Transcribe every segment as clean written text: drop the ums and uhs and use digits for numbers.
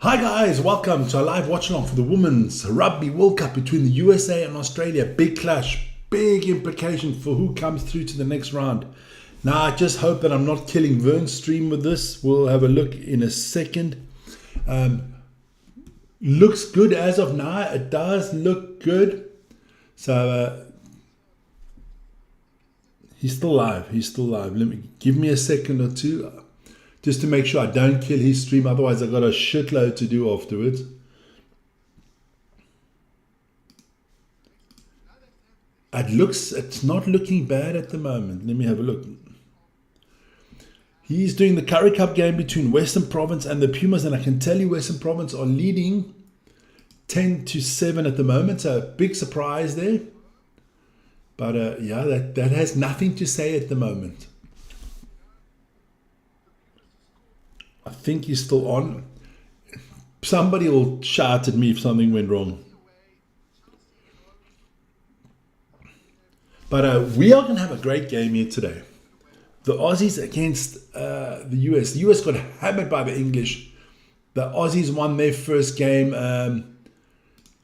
Hi guys, welcome to a live watch along for the Women's Rugby World Cup between the USA and Australia. Big clash, big implication for who comes through to the next round. Now I just hope that I'm not killing Vern's stream with this. We'll have a look in a second. Looks good as of now. It does look good. So he's still live. Give me a second or two. Just to make sure I don't kill his stream, otherwise I've got a shitload to do afterwards. It's not looking bad at the moment. Let me have a look. He's doing the Currie Cup game between Western Province and the Pumas, and I can tell you Western Province are leading 10-7 at the moment, so big surprise there. But yeah, that has nothing to say at the moment. I think he's still on. Somebody will shout at me if something went wrong. But we are going to have a great game here today. The Aussies against the US. The US got hammered by the English. The Aussies won their first game.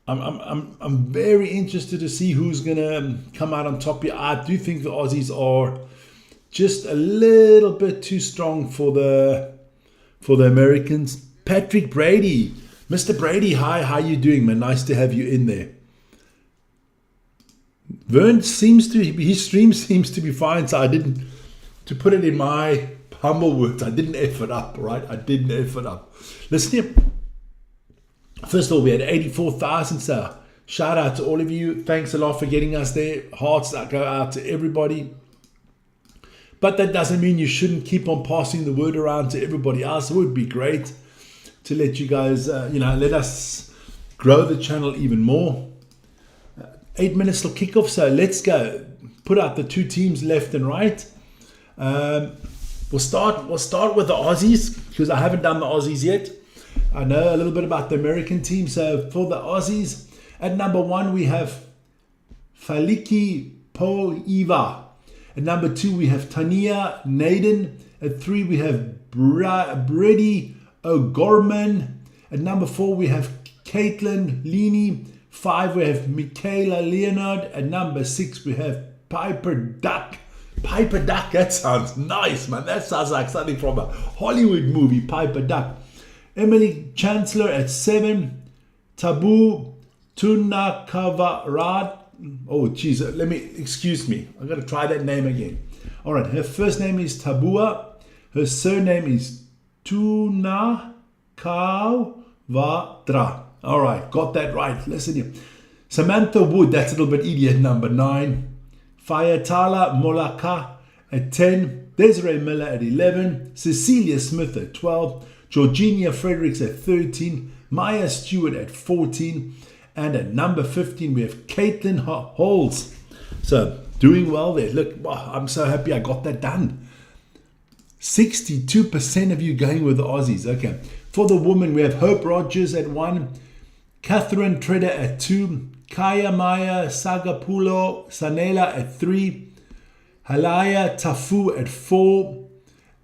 I'm very interested to see who's going to come out on top here. I do think the Aussies are just a little bit too strong for the Americans. Patrick Brady. Mr. Brady, hi, how you doing, man? Nice to have you in there. His stream seems to be fine, so I didn't, to put it in my humble words, I didn't F it up, right? I didn't F it up. Listen here. First of all, we had 84,000, so shout out to all of you. Thanks a lot for getting us there. Hearts that go out to everybody. But that doesn't mean you shouldn't keep on passing the word around to everybody else. It would be great to let you guys, let us grow the channel even more. 8 minutes till kickoff, so let's go. Put out the two teams left and right. We'll start with the Aussies, because I haven't done the Aussies yet. I know a little bit about the American team. So for the Aussies, at number 1 we have Faliki Poiva. At number 2, we have Tania Naden. At 3, we have Brady O'Gorman. At number 4, we have Caitlin Leaney. 5, we have Michaela Leonard. At number 6, we have Piper Duck. Piper Duck, that sounds nice, man. That sounds like something from a Hollywood movie, Piper Duck. Emily Chancellor at 7. Tabu Tunakavarat. Oh, geez, excuse me. I've got to try that name again. All right, her first name is Tabua. Her surname is Tunakavatra. All right, got that right. Listen here. Samantha Wood, that's a little bit easy, at number 9. Fayatala Molaka at 10. Desiree Miller at 11. Cecilia Smith at 12. Georgina Fredericks at 13. Maya Stewart at 14. And at number 15, we have Caitlin Halls. So, doing well there. Look, I'm so happy I got that done. 62% of you going with the Aussies. Okay. For the women, we have Hope Rogers at 1. Catherine Tredder at 2. Kaya Maya Sagapulo Sanela at 3. Halaya Tafu at 4.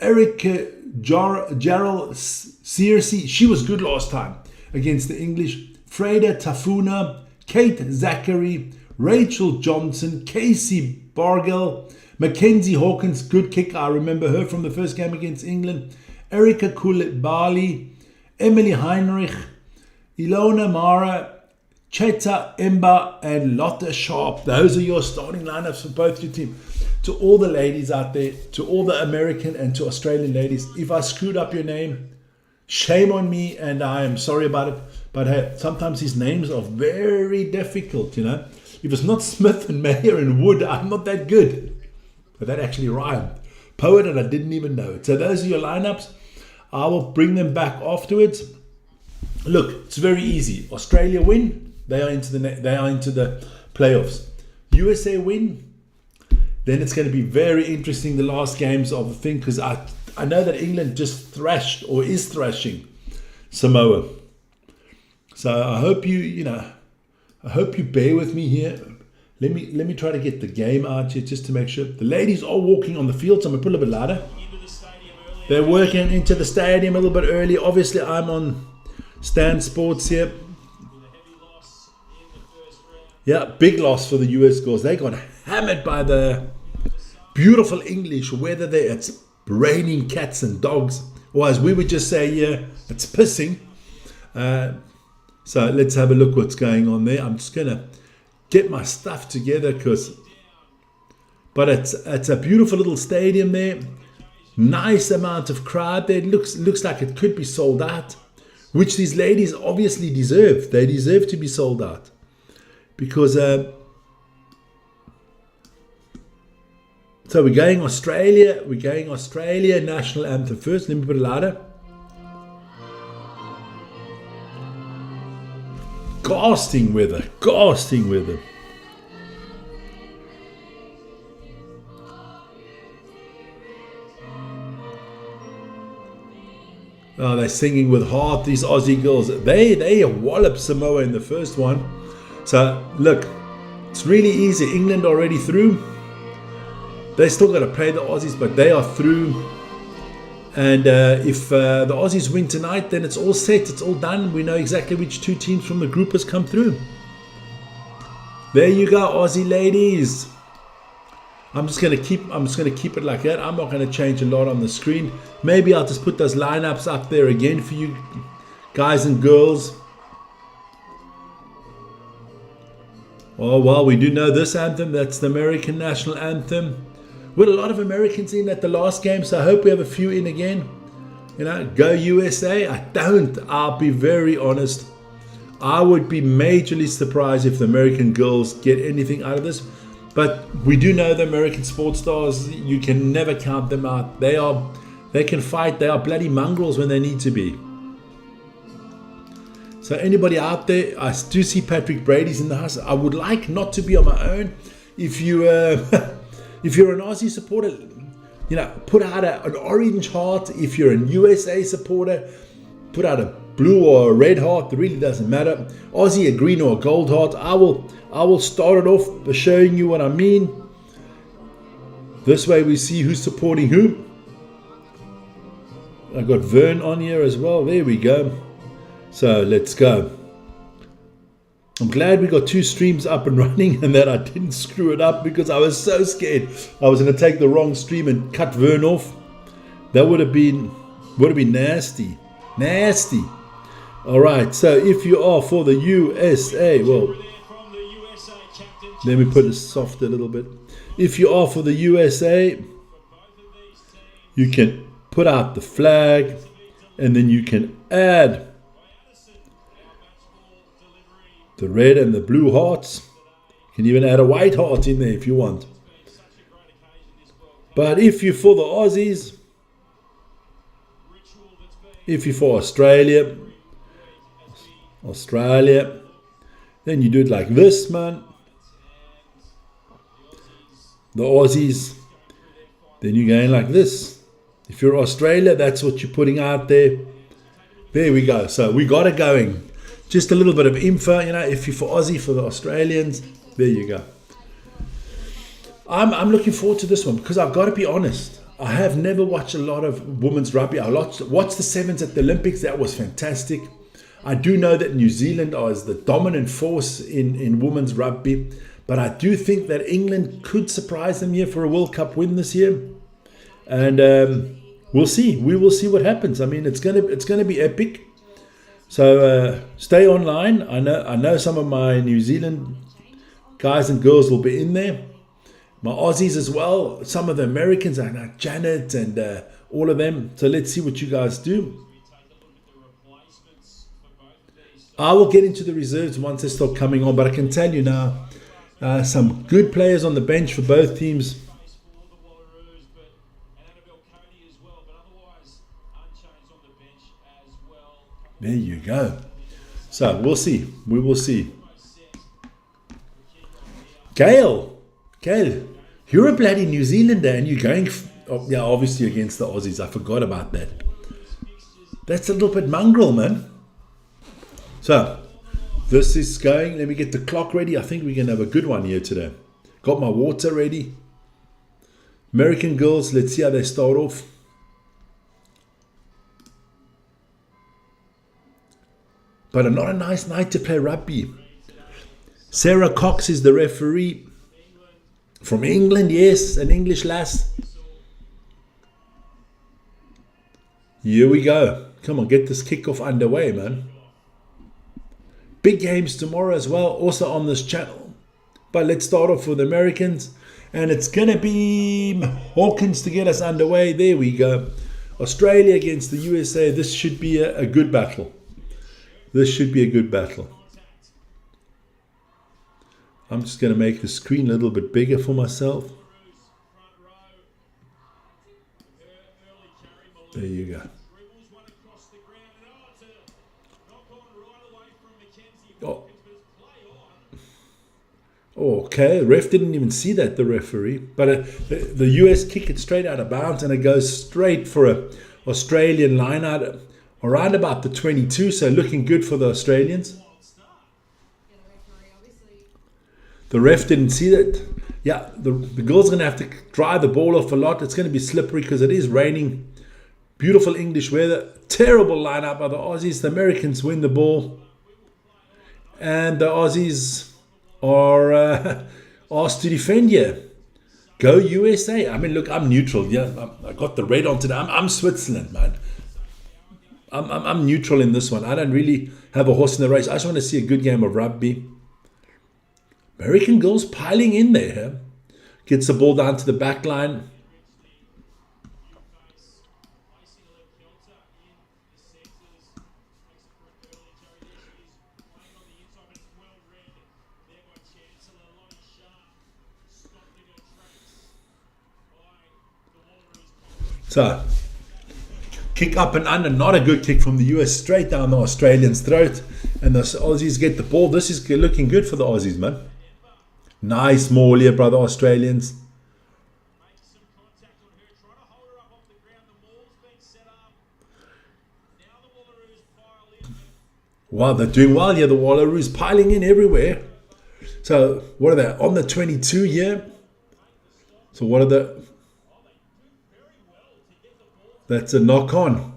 Erica Gerald Searcy. She was good last time against the English. Freda Tafuna, Kate Zachary, Rachel Johnson, Casey Bargell, Mackenzie Hawkins, good kick. I remember her from the first game against England. Erica Koulibaly, Emily Heinrich, Ilona Mara, Cheta Emba, and Lotta Sharp. Those are your starting lineups for both your teams. To all the ladies out there, to all the American and to Australian ladies, if I screwed up your name, shame on me, and I am sorry about it. But hey, sometimes these names are very difficult, you know. If it's not Smith and Mayer and Wood, I'm not that good. But that actually rhymed. Poet, and I didn't even know it. So those are your lineups. I will bring them back afterwards. Look, it's very easy. Australia win, they are into the playoffs. USA win, then it's going to be very interesting the last games of the thing, because I know that England just thrashed or is thrashing Samoa. So I hope you bear with me here. Let me try to get the game out here just to make sure. The ladies are walking on the field, so I'm going to put a little bit louder. They're working into the stadium a little bit early. Obviously, I'm on Stan Sports here. Yeah, big loss for the US girls. They got hammered by the beautiful English weather there. It's raining cats and dogs. Or as we would just say, yeah, it's pissing. So let's have a look what's going on there. I'm just going to get my stuff together but it's a beautiful little stadium there. Nice amount of crowd there. It looks like it could be sold out, which these ladies obviously deserve. They deserve to be sold out. Because, so we're going Australia. We're going Australia national anthem first. Let me put it louder. Gassing weather. Gassing weather. Oh, they're singing with heart, these Aussie girls. They walloped Samoa in the first one. So, look, it's really easy. England already through. They still got to play the Aussies, but they are through. And if the Aussies win tonight, then it's all set. It's all done. We know exactly which two teams from the group has come through. There you go, Aussie ladies. I'm just gonna keep it like that. I'm not gonna change a lot on the screen. Maybe I'll just put those lineups up there again for you guys and girls. Oh, well, we do know this anthem. That's the American national anthem. We had a lot of Americans in at the last game, so I hope we have a few in again. You know, go USA. I'll be very honest. I would be majorly surprised if the American girls get anything out of this. But we do know the American sports stars. You can never count them out. They can fight. They are bloody mongrels when they need to be. So anybody out there, I do see Patrick Brady's in the house. I would like not to be on my own. If you, if you're an Aussie supporter, you know, put out an orange heart. If you're a USA supporter, put out a blue or a red heart. It really doesn't matter. Aussie, a green or a gold heart. I will start it off by showing you what I mean. This way we see who's supporting who. I got Vern on here as well. There we go. So let's go. I'm glad we got two streams up and running and that I didn't screw it up, because I was so scared I was going to take the wrong stream and cut Vern off. That would have been nasty. Nasty. All right, so if you are for the USA, well, let me put it soft a little bit. If you are for the USA, you can put out the flag and then you can add the red and the blue hearts. You can even add a white heart in there if you want. But if you're for the Aussies, if you're for Australia, then you do it like this, man. The Aussies, then you're going like this. If you're Australia, that's what you're putting out there. There we go. So we got it going. Just a little bit of info, you know, if you're for Aussie, for the Australians, there you go. I'm looking forward to this one, because I've got to be honest. I have never watched a lot of women's rugby. I watched the sevens at the Olympics. That was fantastic. I do know that New Zealand is the dominant force in women's rugby. But I do think that England could surprise them here for a World Cup win this year. And we'll see. We will see what happens. I mean, it's gonna be epic. So stay online. I know some of my New Zealand guys and girls will be in there. My Aussies as well. Some of the Americans, I know Janet and all of them. So let's see what you guys do. I will get into the reserves once they start coming on. But I can tell you now, some good players on the bench for both teams. There you go. So we'll see. We will see. Gail, you're a bloody New Zealander and you're going, yeah, obviously against the Aussies. I forgot about that. That's a little bit mongrel, man. So this is going. Let me get the clock ready. I think we're going to have a good one here today. Got my water ready. American girls, let's see how they start off. But not a nice night to play rugby. Sarah Cox is the referee. From England, yes, an English lass. Here we go. Come on, get this kickoff underway, man. Big games tomorrow as well, also on this channel. But let's start off with Americans. And it's going to be Hawkins to get us underway. There we go. Australia against the USA. This should be a good battle. This should be a good battle. I'm just going to make the screen a little bit bigger for myself. There you go. Oh, okay, ref didn't even see that, the referee. But the US kick it straight out of bounds, and it goes straight for a Australian line out around about the 22. So looking good for the Australians. The ref didn't see that. Yeah, the girls are going to have to dry the ball off a lot. It's going to be slippery because it is raining. Beautiful English weather. Terrible lineup by the Aussies. The Americans win the ball. And the Aussies are asked to defend here. Go USA. I mean, look, I'm neutral. Yeah, I got the red on today. I'm Switzerland, man. I'm neutral in this one. I don't really have a horse in the race. I just want to see a good game of rugby. American girls piling in there. Huh? Gets the ball down to the back line. So, kick up and under, not a good kick from the US, straight down the Australian's throat. And the Aussies get the ball. This is looking good for the Aussies, man. Nice maul here, brother Australians. Wow, they're doing well here. The Wallaroos piling in everywhere. So, what are they? On the 22 here. So, what are the... That's a knock on.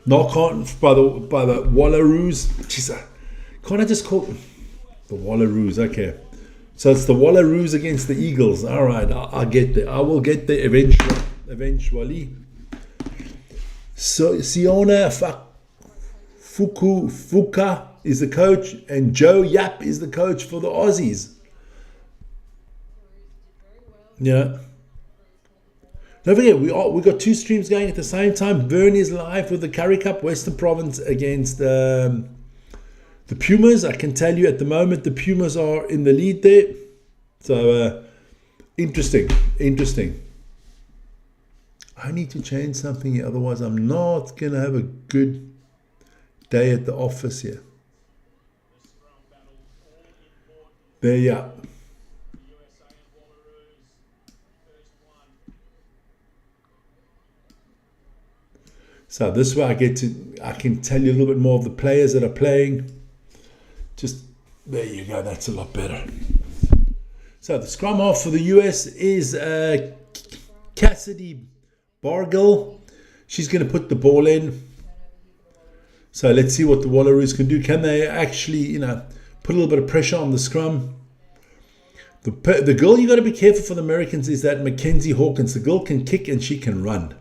Knock on by the Wallaroos. Jeez, can't I just call the Wallaroos? Okay. So it's the Wallaroos against the Eagles. All right, I'll get there. I will get there eventually. So Siona Fuka is the coach, and Joe Yap is the coach for the Aussies. Yeah. Don't forget, we got two streams going at the same time. Vern is live with the Curry Cup, Western Province against the Pumas. I can tell you at the moment the Pumas are in the lead there. So, interesting. I need to change something here, otherwise I'm not going to have a good day at the office here. There you are. So this way I can tell you a little bit more of the players that are playing. Just, there you go, that's a lot better. So the scrum half for the US is Cassidy Bargill. She's going to put the ball in. So let's see what the Wallaroos can do. Can they actually, put a little bit of pressure on the scrum? The girl you got to be careful for the Americans is that Mackenzie Hawkins. The girl can kick and she can run.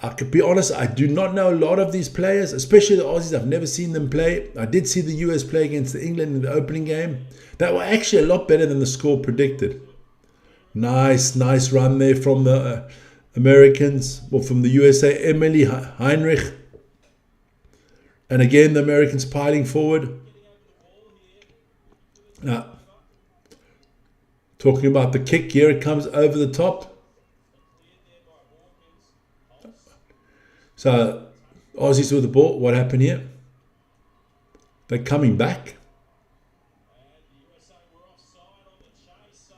I could be honest, I do not know a lot of these players, especially the Aussies. I've never seen them play. I did see the US play against the England in the opening game. That were actually a lot better than the score predicted. Nice run there from the Americans, or from the USA, Emily Heinrich. And again, the Americans piling forward. Now, talking about the kick, here it comes over the top. So, Aussies with the ball. What happened here? They're coming back.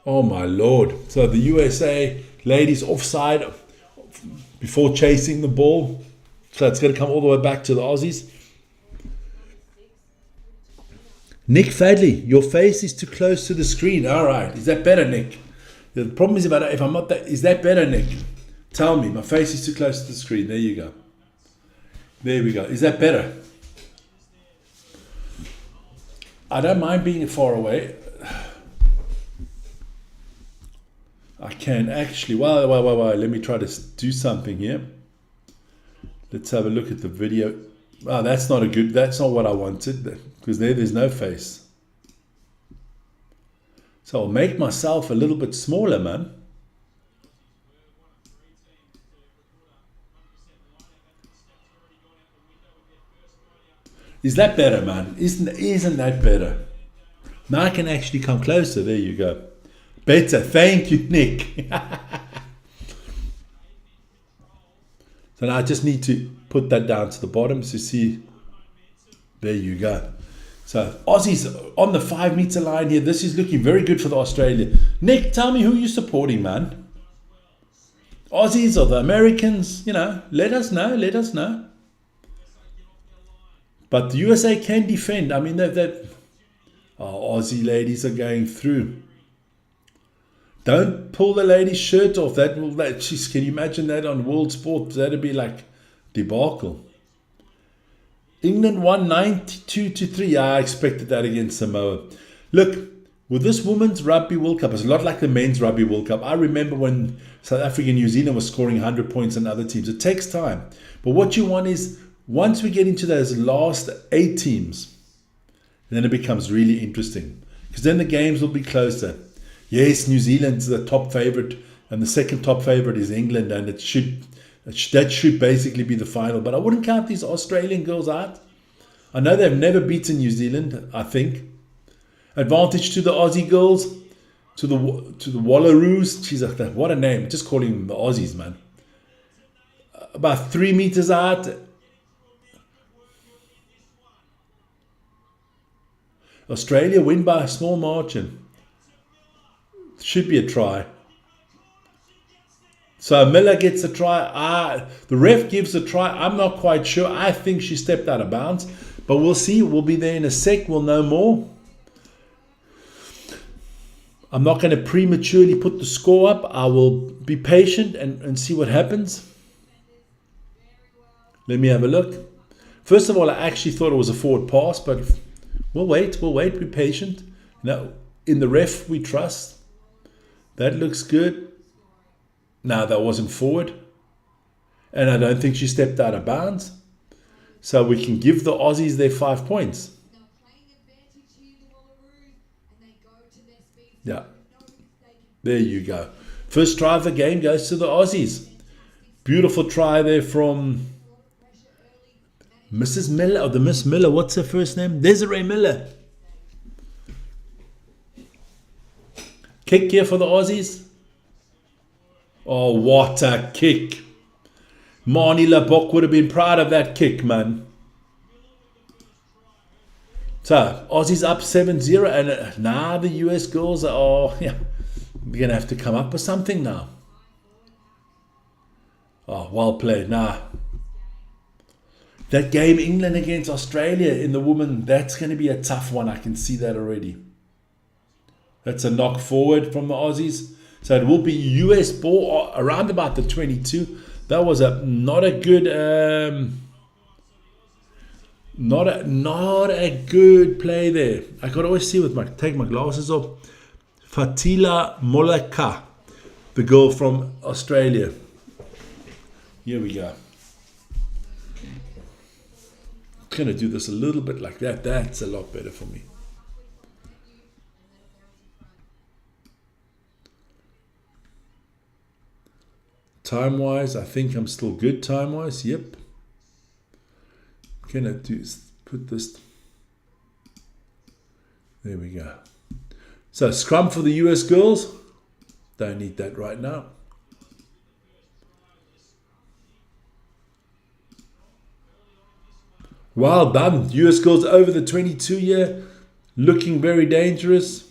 Oh my Lord. So the USA ladies offside before chasing the ball. So it's going to come all the way back to the Aussies. Nick Fadley, your face is too close to the screen. All right. Is that better, Nick? The problem is if I'm not that... Is that better, Nick? Tell me. My face is too close to the screen. There you go. There we go. Is that better? I don't mind being far away. I can actually, well, let me try to do something here. Let's have a look at the video. Oh, that's not what I wanted, because there's no face. So I'll make myself a little bit smaller, man. Is that better, man? Isn't that better? Now I can actually come closer. There you go. Better. Thank you, Nick. So now I just need to put that down to the bottom to see. There you go. So Aussies on the 5 meter line here. This is looking very good for the Australia. Nick, tell me who you're supporting, man. Aussies or the Americans? Let us know. But the USA can defend. I mean, Aussie ladies are going through. Don't pull the lady's shirt off. Jeez, can you imagine that on World Sport? That'd be like debacle. England won 92-3. I expected that against Samoa. Look, with this Women's Rugby World Cup, it's a lot like the Men's Rugby World Cup. I remember when South Africa and New Zealand was scoring 100 points on other teams. It takes time. But what you want is, once we get into those last 8 teams, then it becomes really interesting. Because then the games will be closer. Yes, New Zealand's the top favourite, and the second top favourite is England, and that should basically be the final. But I wouldn't count these Australian girls out. I know they've never beaten New Zealand, I think. Advantage to the Aussie girls, to the Wallaroos. Jeez, what a name. Just calling them the Aussies, man. About 3 meters out. Australia win by a small margin. Should be a try. So Miller gets a try. The ref gives a try. I'm not quite sure. I think she stepped out of bounds. But we'll see. We'll be there in a sec. We'll know more. I'm not going to prematurely put the score up. I will be patient and see what happens. Let me have a look. First of all, I actually thought it was a forward pass, but we'll wait. Be patient. Now, in the ref, we trust. That looks good. No, that wasn't forward. And I don't think she stepped out of bounds. So we can give the Aussies their 5 points. Yeah. There you go. First try of the game goes to the Aussies. Beautiful try there from Mrs. Miller, or the Miss Miller. What's her first name? Desiree Miller. Kick here for the Aussies. Oh, what a kick. Marnie Labok would have been proud of that kick, man. So, Aussies up 7-0, and now the US girls are, we're going to have to come up with something now. Oh, well played. That game, England against Australia in the women, that's going to be a tough one. I can see that already. That's a knock forward from the Aussies. So it will be US ball around about the 22. That was not a good play there. I could always see take my glasses off. Fatila Molaka, the girl from Australia. Here we go. I'm going to do this a little bit like that. That's a lot better for me. Time-wise, I think I'm still good time-wise. Yep. Can I put this? There we go. So scrum for the US girls. Don't need that right now. Well done. US girls over the 22 year. Looking very dangerous.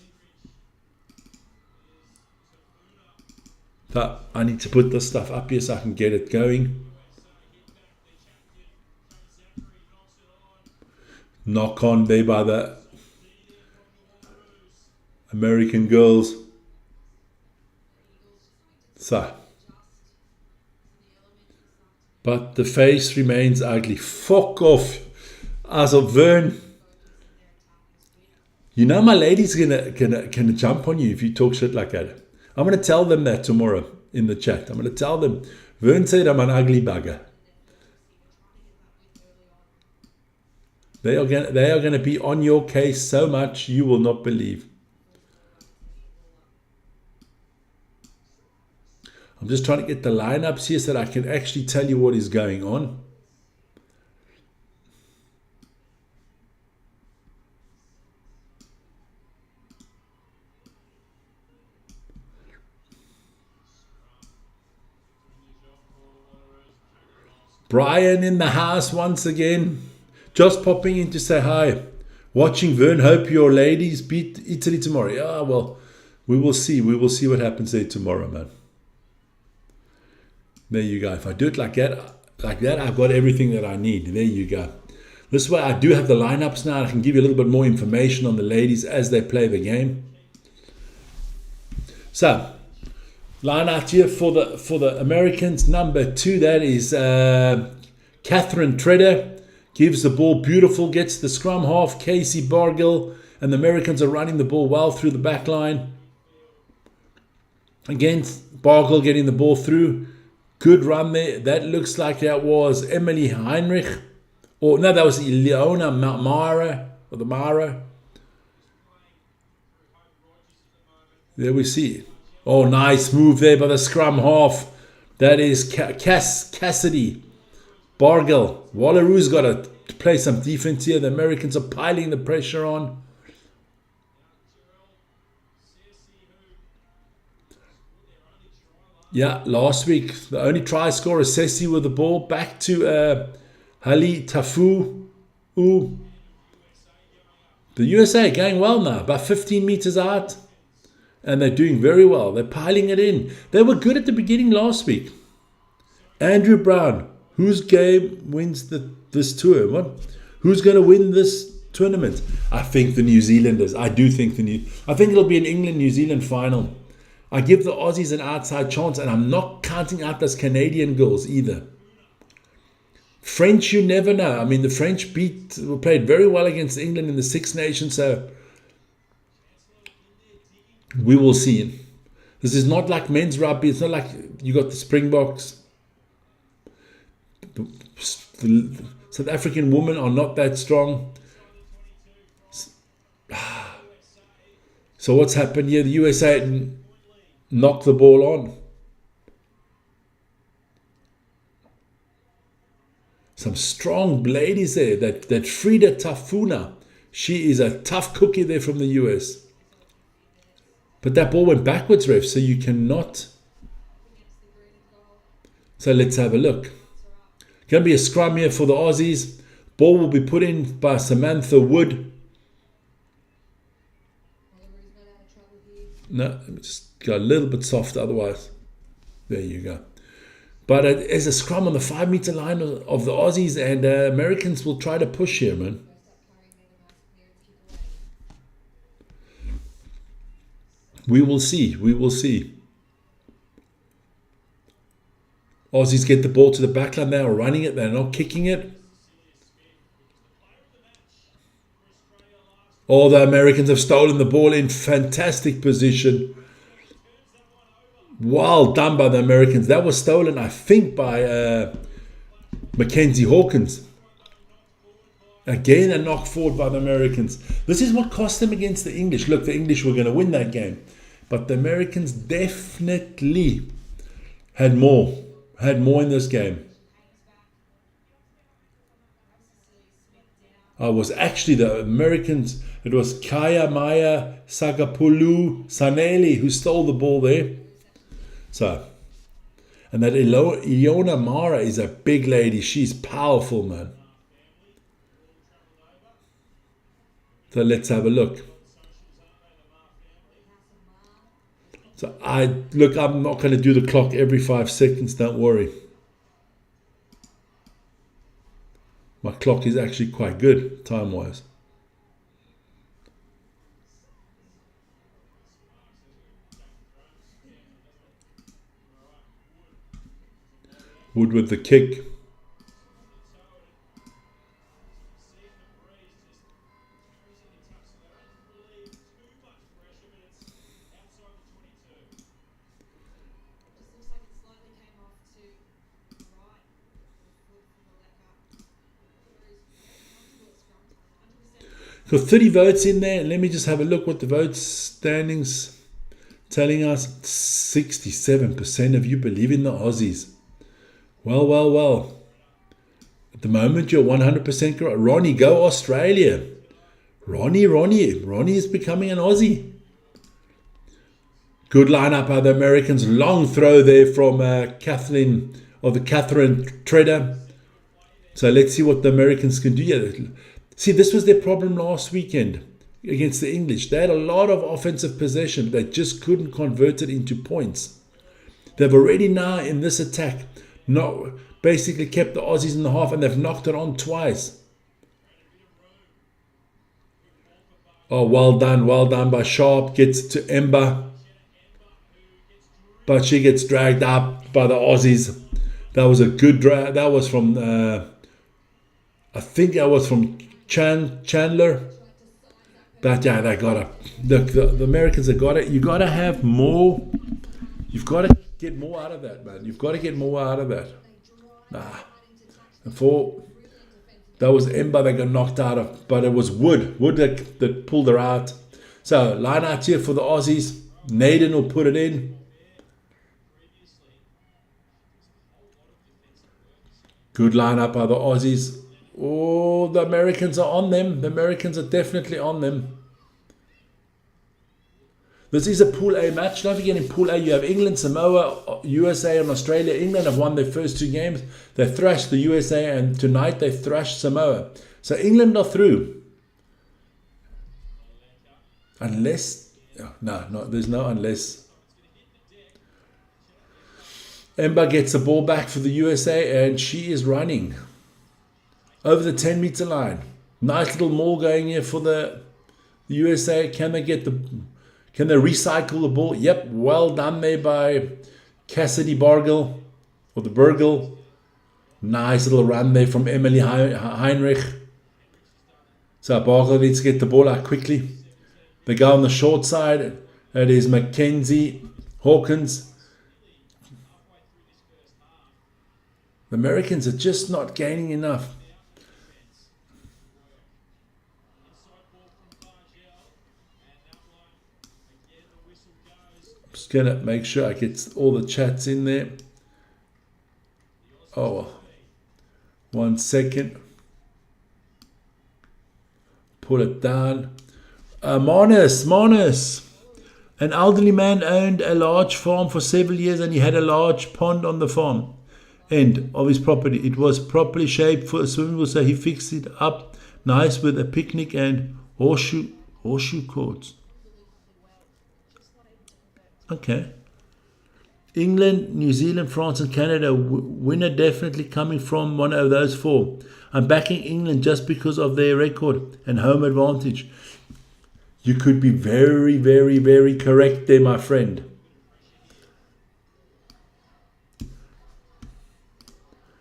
So I need to put this stuff up here so I can get it going. Knock on there by the American girls. So. But the face remains ugly. Fuck off. Also Vern. You know my lady's gonna jump on you if you talk shit like that. I'm gonna tell them that tomorrow in the chat. I'm gonna tell them, Vern said I'm an ugly bugger. They are gonna be on your case so much you will not believe. I'm just trying to get the lineups here so that I can actually tell you what is going on. Brian in the house once again. Just popping in to say hi. Watching Vern. Hope your ladies beat Italy tomorrow. Yeah, well, we will see. We will see what happens there tomorrow, man. There you go. If I do it like that, I've got everything that I need. There you go. This way I do have the lineups now. I can give you a little bit more information on the ladies as they play the game. So, line out here for the Americans. Number 2, that is Catherine Treader. Gives the ball beautiful, gets the scrum half, Casey Bargill, and the Americans are running the ball well through the back line. Again, Bargill getting the ball through. Good run there. That looks like that was Emily Heinrich. Or no, that was Leona Mara, or the Mara. There we see it. Oh, nice move there by the scrum half. That is Cassidy. Bargill. Wallaroos got to play some defense here. The Americans are piling the pressure on. Yeah, last week, the only try scorer, Sessi with the ball. Back to Hali Tafu. Ooh. The USA going well now, about 15 meters out. And they're doing very well. They're piling it in. They were good at the beginning last week. Andrew Brown. Whose game wins this tour? What? Who's going to win this tournament? I think the New Zealanders. I think it'll be an England-New Zealand final. I give the Aussies an outside chance, and I'm not counting out those Canadian girls either. French, you never know. I mean, the French played very well against England in the Six Nations, so we will see. This is not like men's rugby. It's not like you got the Springboks. The South African women are not that strong. So what's happened here? The USA knocked the ball on. Some strong ladies there. That Frida Tafuna. She is a tough cookie there from the US. But that ball went backwards, ref, so you cannot. So let's have a look. Going to be a scrum here for the Aussies. Ball will be put in by Samantha Wood. No, let me just go a little bit soft otherwise. There you go. But there's a scrum on the 5-meter line of the Aussies, and Americans will try to push here, man. We will see. We will see. Aussies get the ball to the back line. They are running it. They're not kicking it. Oh, the Americans have stolen the ball in fantastic position. Well done by the Americans. That was stolen, I think, by Mackenzie Hawkins. Again, a knock forward by the Americans. This is what cost them against the English. Look, the English were going to win that game. But the Americans definitely had more in this game. It was actually the Americans. It was Kaya Maya Sagapulu Saneli who stole the ball there. So, and that Iona Mara is a big lady. She's powerful, man. So let's have a look. So I'm not going to do the clock every 5 seconds, don't worry. My clock is actually quite good, time-wise. Wood with the kick. Got 30 votes in there. Let me just have a look what the vote standings telling us. 67% of you believe in the Aussies. Well, well, well. At the moment, you're 100% correct. Ronnie, go Australia. Ronnie is becoming an Aussie. Good lineup by the Americans. Long throw there from Catherine Treader. So let's see what the Americans can do. Yeah. See, this was their problem last weekend against the English. They had a lot of offensive possession. They just couldn't convert it into points. They've already now in this attack basically kept the Aussies in the half, and they've knocked it on twice. Oh, well done by Sharp. Gets to Ember. But she gets dragged up by the Aussies. That was a good drag. That was from, I think that was from Chandler. But yeah, they got it. The Americans have got it. You got to have more. You've got to get more out of that, man. You've got to get more out of that. That was Ember that got knocked out of, but it was Wood that pulled her out. So line out here for the Aussies. Naden will put it in. Good lineup by the Aussies. Oh, the Americans are on them. The Americans are definitely on them. This is a Pool A match. Don't forget, in Pool A you have England, Samoa, USA and Australia. England have won their first two games. They thrashed the USA, and tonight they thrashed Samoa. So England are through. Unless... No, there's no unless. Ember gets the ball back for the USA, and she is running over the 10-meter line. Nice little maul going here for the USA. Can they recycle the ball? Yep, well done there by Cassidy Bargel, or the Burgle. Nice little run there from Emily Heinrich. So Bargel needs to get the ball out quickly. They go on the short side. That is Mackenzie Hawkins. The Americans are just not gaining enough. Just going to make sure I get all the chats in there. Oh, 1 second. Pull it down. Monis. An elderly man owned a large farm for several years, and he had a large pond on the farm end of his property. It was properly shaped for a swimming pool, so he fixed it up nice with a picnic and horseshoe courts. Okay. England, New Zealand, France and Canada. Winner definitely coming from one of those four. I'm backing England just because of their record and home advantage. You could be very, very, very correct there, my friend.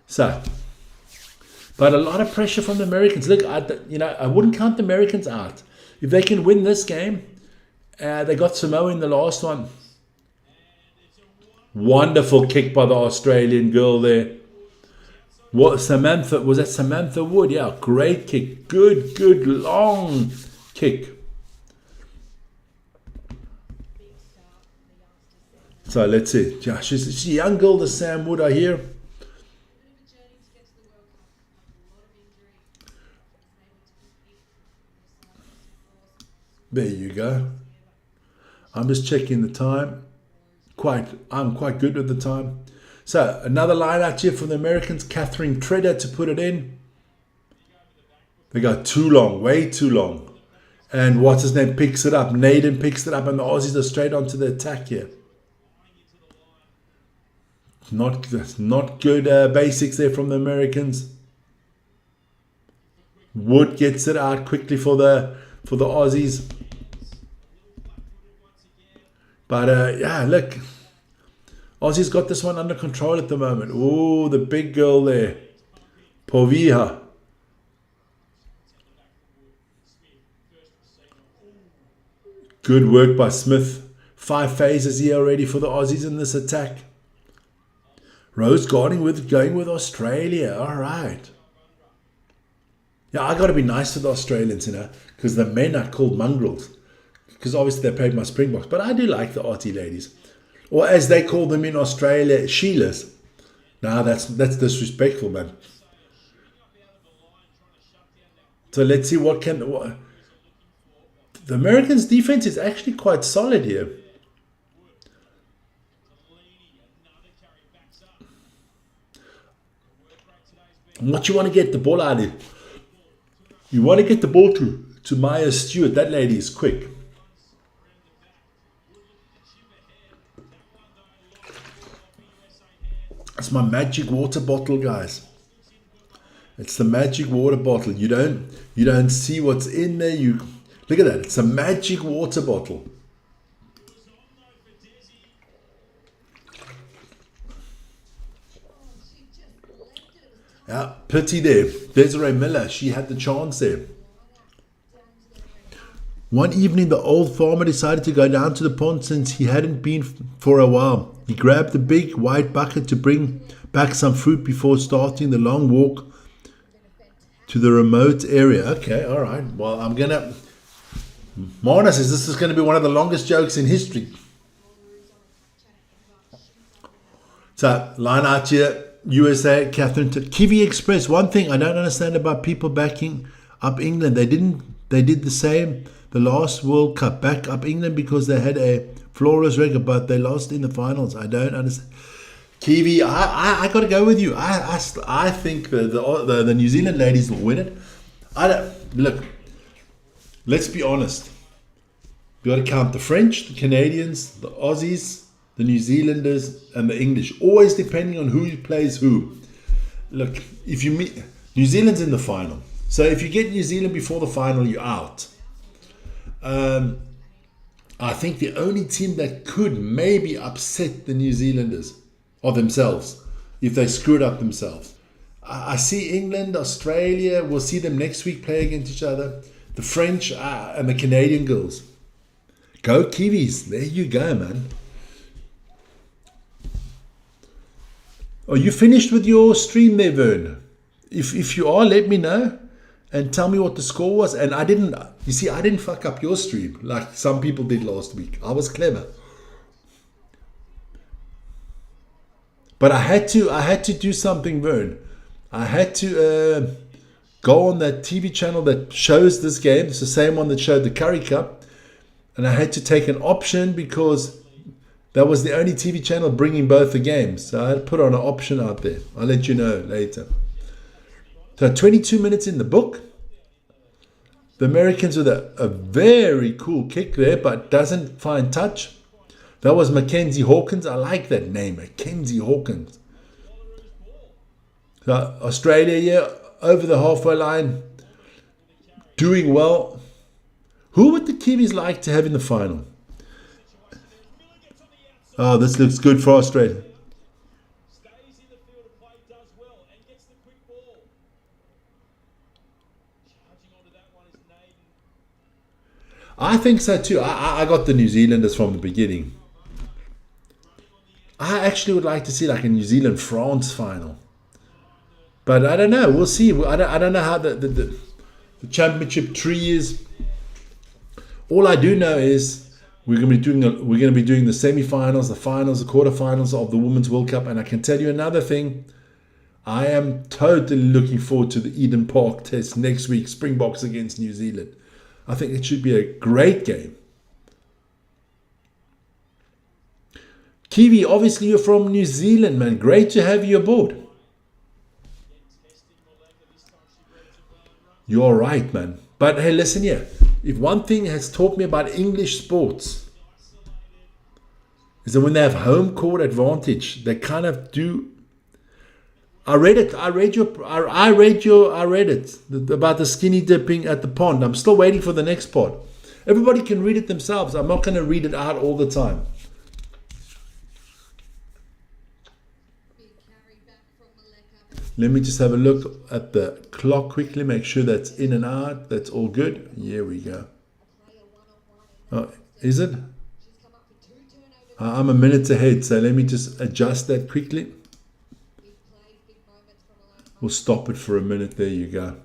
So, but a lot of pressure from the Americans. Look, I wouldn't count the Americans out. If they can win this game, they got Samoa in the last one. Wonderful kick by the Australian girl there. Was that Samantha Wood? Yeah, great kick. Good long kick. So let's see. Yeah, she's a young girl, the Sam Wood, I hear. There you go. I'm just checking the time. I'm quite good with the time. So another line out here for the Americans. Catherine Treader to put it in. They go too long, way too long. And what's his name picks it up. Naden picks it up, and the Aussies are straight onto the attack here. Not good basics there from the Americans. Wood gets it out quickly for the Aussies. But yeah, look, Aussie's got this one under control at the moment. Oh, the big girl there, Poviha. Good work by Smith. 5 phases here already for the Aussies in this attack. Rose going with Australia. All right. Yeah, I got to be nice to the Australians, because the men are called mongrels. Because obviously they played my Springboks. But I do like the Aussie ladies. Or as they call them in Australia, Sheilas. Nah, that's disrespectful, man. So let's see what the Americans' defense is actually quite solid here. And what you want to get the ball out of? You want to get the ball to Maya Stewart. That lady is quick. It's my magic water bottle, guys. It's the magic water bottle. You don't see what's in there. You look at that. It's a magic water bottle. Yeah, pity there. Desiree Miller, she had the chance there. One evening, the old farmer decided to go down to the pond since he hadn't been for a while. He grabbed a big white bucket to bring back some fruit before starting the long walk to the remote area. Okay, all right. Well, I'm going to... Mona says this is going to be one of the longest jokes in history. So, line out here. USA, Catherine, Kiwi Express. One thing I don't understand about people backing up England. They did the same the last World Cup. Back up England because they had a flawless record, but they lost in the finals. I don't understand. Kiwi, I got to go with you. I think the New Zealand ladies will win it. Look, let's be honest. You got to count the French, the Canadians, the Aussies, the New Zealanders, and the English. Always depending on who plays who. Look, if you meet New Zealand's in the final, so if you get New Zealand before the final, you're out. I think the only team that could maybe upset the New Zealanders are themselves, if they screwed up themselves. I see England, Australia, we'll see them next week play against each other. The French and the Canadian girls. Go Kiwis, there you go, man. Are you finished with your stream there, Vern? If you are, let me know and tell me what the score was. And I didn't fuck up your stream like some people did last week. I was clever. But I had to do something, Vern. I had to go on that TV channel that shows this game. It's the same one that showed the Curry Cup. And I had to take an option because that was the only TV channel bringing both the games. So I had to put on an option out there. I'll let you know later. So 22 minutes in the book. The Americans with a very cool kick there, but doesn't find touch. That was Mackenzie Hawkins. I like that name, Mackenzie Hawkins. So Australia here, over the halfway line, doing well. Who would the Kiwis like to have in the final? Oh, this looks good for Australia. I think so too. I got the New Zealanders from the beginning. I actually would like to see like a New Zealand-France final. But I don't know. We'll see. I don't know how the championship tree is. All I do know is we're going to be doing the semi-finals, the finals, the quarterfinals of the Women's World Cup. And I can tell you another thing. I am totally looking forward to the Eden Park test next week, Springboks against New Zealand. I think it should be a great game. Kiwi, obviously you're from New Zealand, man. Great to have you aboard. You're right, man. But hey, listen here. If one thing has taught me about English sports is that when they have home court advantage, they kind of do. I read it about the skinny dipping at the pond. I'm still waiting for the next part. Everybody can read it themselves. I'm not going to read it out all the time. Let me just have a look at the clock quickly, make sure that's in and out. That's all good. Here we go. Oh, is it? I'm a minute ahead, so let me just adjust that quickly. We'll stop it for a minute. There you go.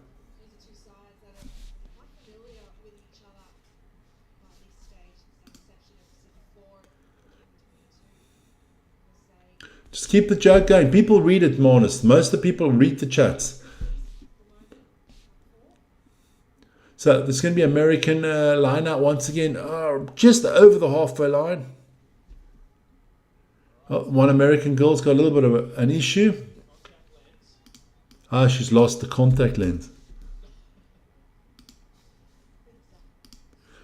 Keep the joke going. People read it, Marnus. Most of the people read the chats. So there's going to be American line out once again. Just over the halfway line. One American girl's got a little bit of an issue. She's lost the contact lens.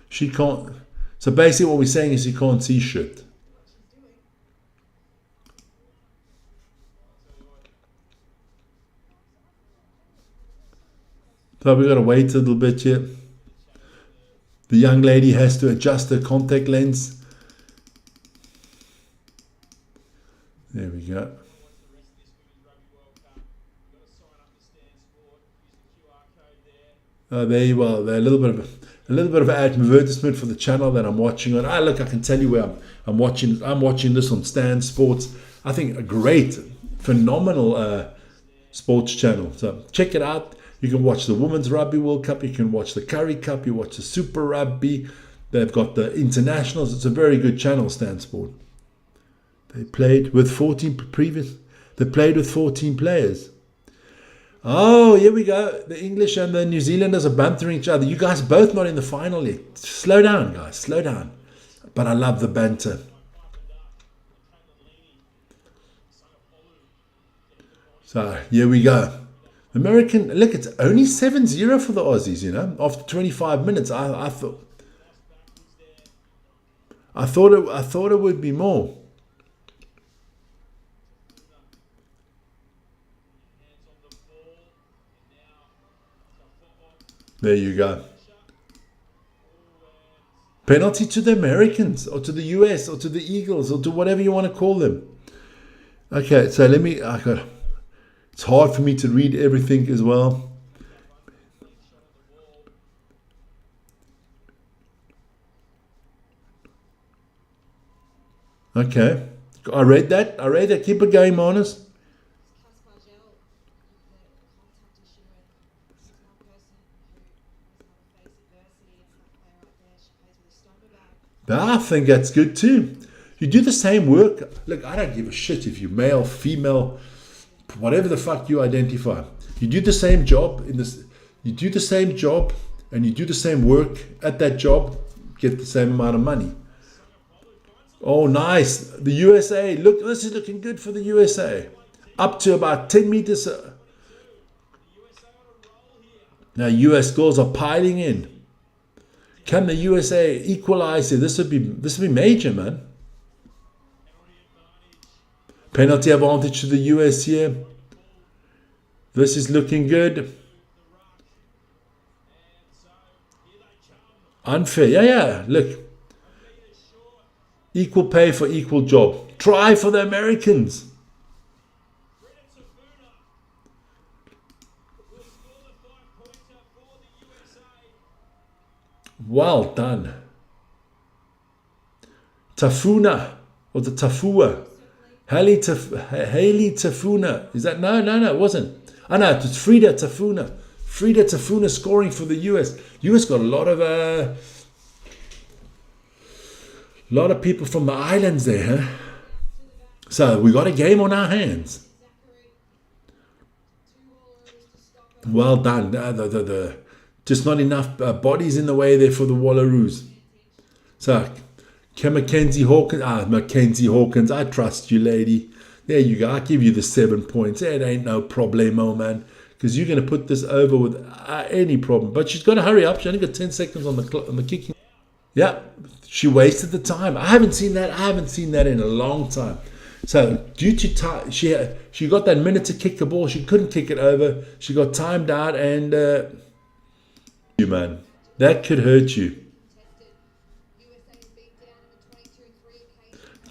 She can't. So basically what we're saying is you can't see shit. So we've got to wait a little bit here. The young lady has to adjust her contact lens. There we go. There you are. They're a little bit of advertisement for the channel that I'm watching on. Look, I can tell you where I'm watching. I'm watching this on Stan Sports. I think a great, phenomenal sports channel. So check it out. You can watch the Women's Rugby World Cup. You can watch the Curry Cup. You watch the Super Rugby. They've got the internationals. It's a very good channel, Stan Sport. They played with 14 They played with 14 players. Oh, here we go. The English and the New Zealanders are bantering each other. You guys are both not in the final yet. Slow down, guys. Slow down. But I love the banter. So, here we go. American, look, it's only 7-0 for the Aussies, you know, after 25 minutes. I thought it would be more. There you go. Penalty to the Americans, or to the US, or to the Eagles, or to whatever you want to call them. Okay, so it's hard for me to read everything as well. Okay, I read that. Keep it going, Marnus. I think that's good too. You do the same work. Look, I don't give a shit if you're male, female, whatever the fuck you identify. You do the same job you do the same job and you do the same work at that job, get the same amount of money. Oh, nice. The USA. Look, this is looking good for the USA. Up to about 10 meters. Now, US goals are piling in. Can the USA equalize here? This would be major, man. Penalty advantage to the US here. This is looking good. Unfair. Yeah. Look. Equal pay for equal job. Try for the Americans. Well done. Tafuna, or the Tafua. Haley Tafuna. Is that? No, it wasn't. No, it was Frida Tafuna. Frida Tafuna scoring for the US. US got a lot of people from the islands there, huh? So we got a game on our hands. Well done. Just not enough bodies in the way there for the Wallaroos. So, Mackenzie Hawkins, I trust you, lady. There you go. I'll give you the 7 points. It ain't no problemo, man. Because you're going to put this over with any problem. But she's got to hurry up. She only got 10 seconds on the kicking. Yeah, she wasted the time. I haven't seen that in a long time. So due to time, she got that minute to kick the ball. She couldn't kick it over. She got timed out, and man, that could hurt you.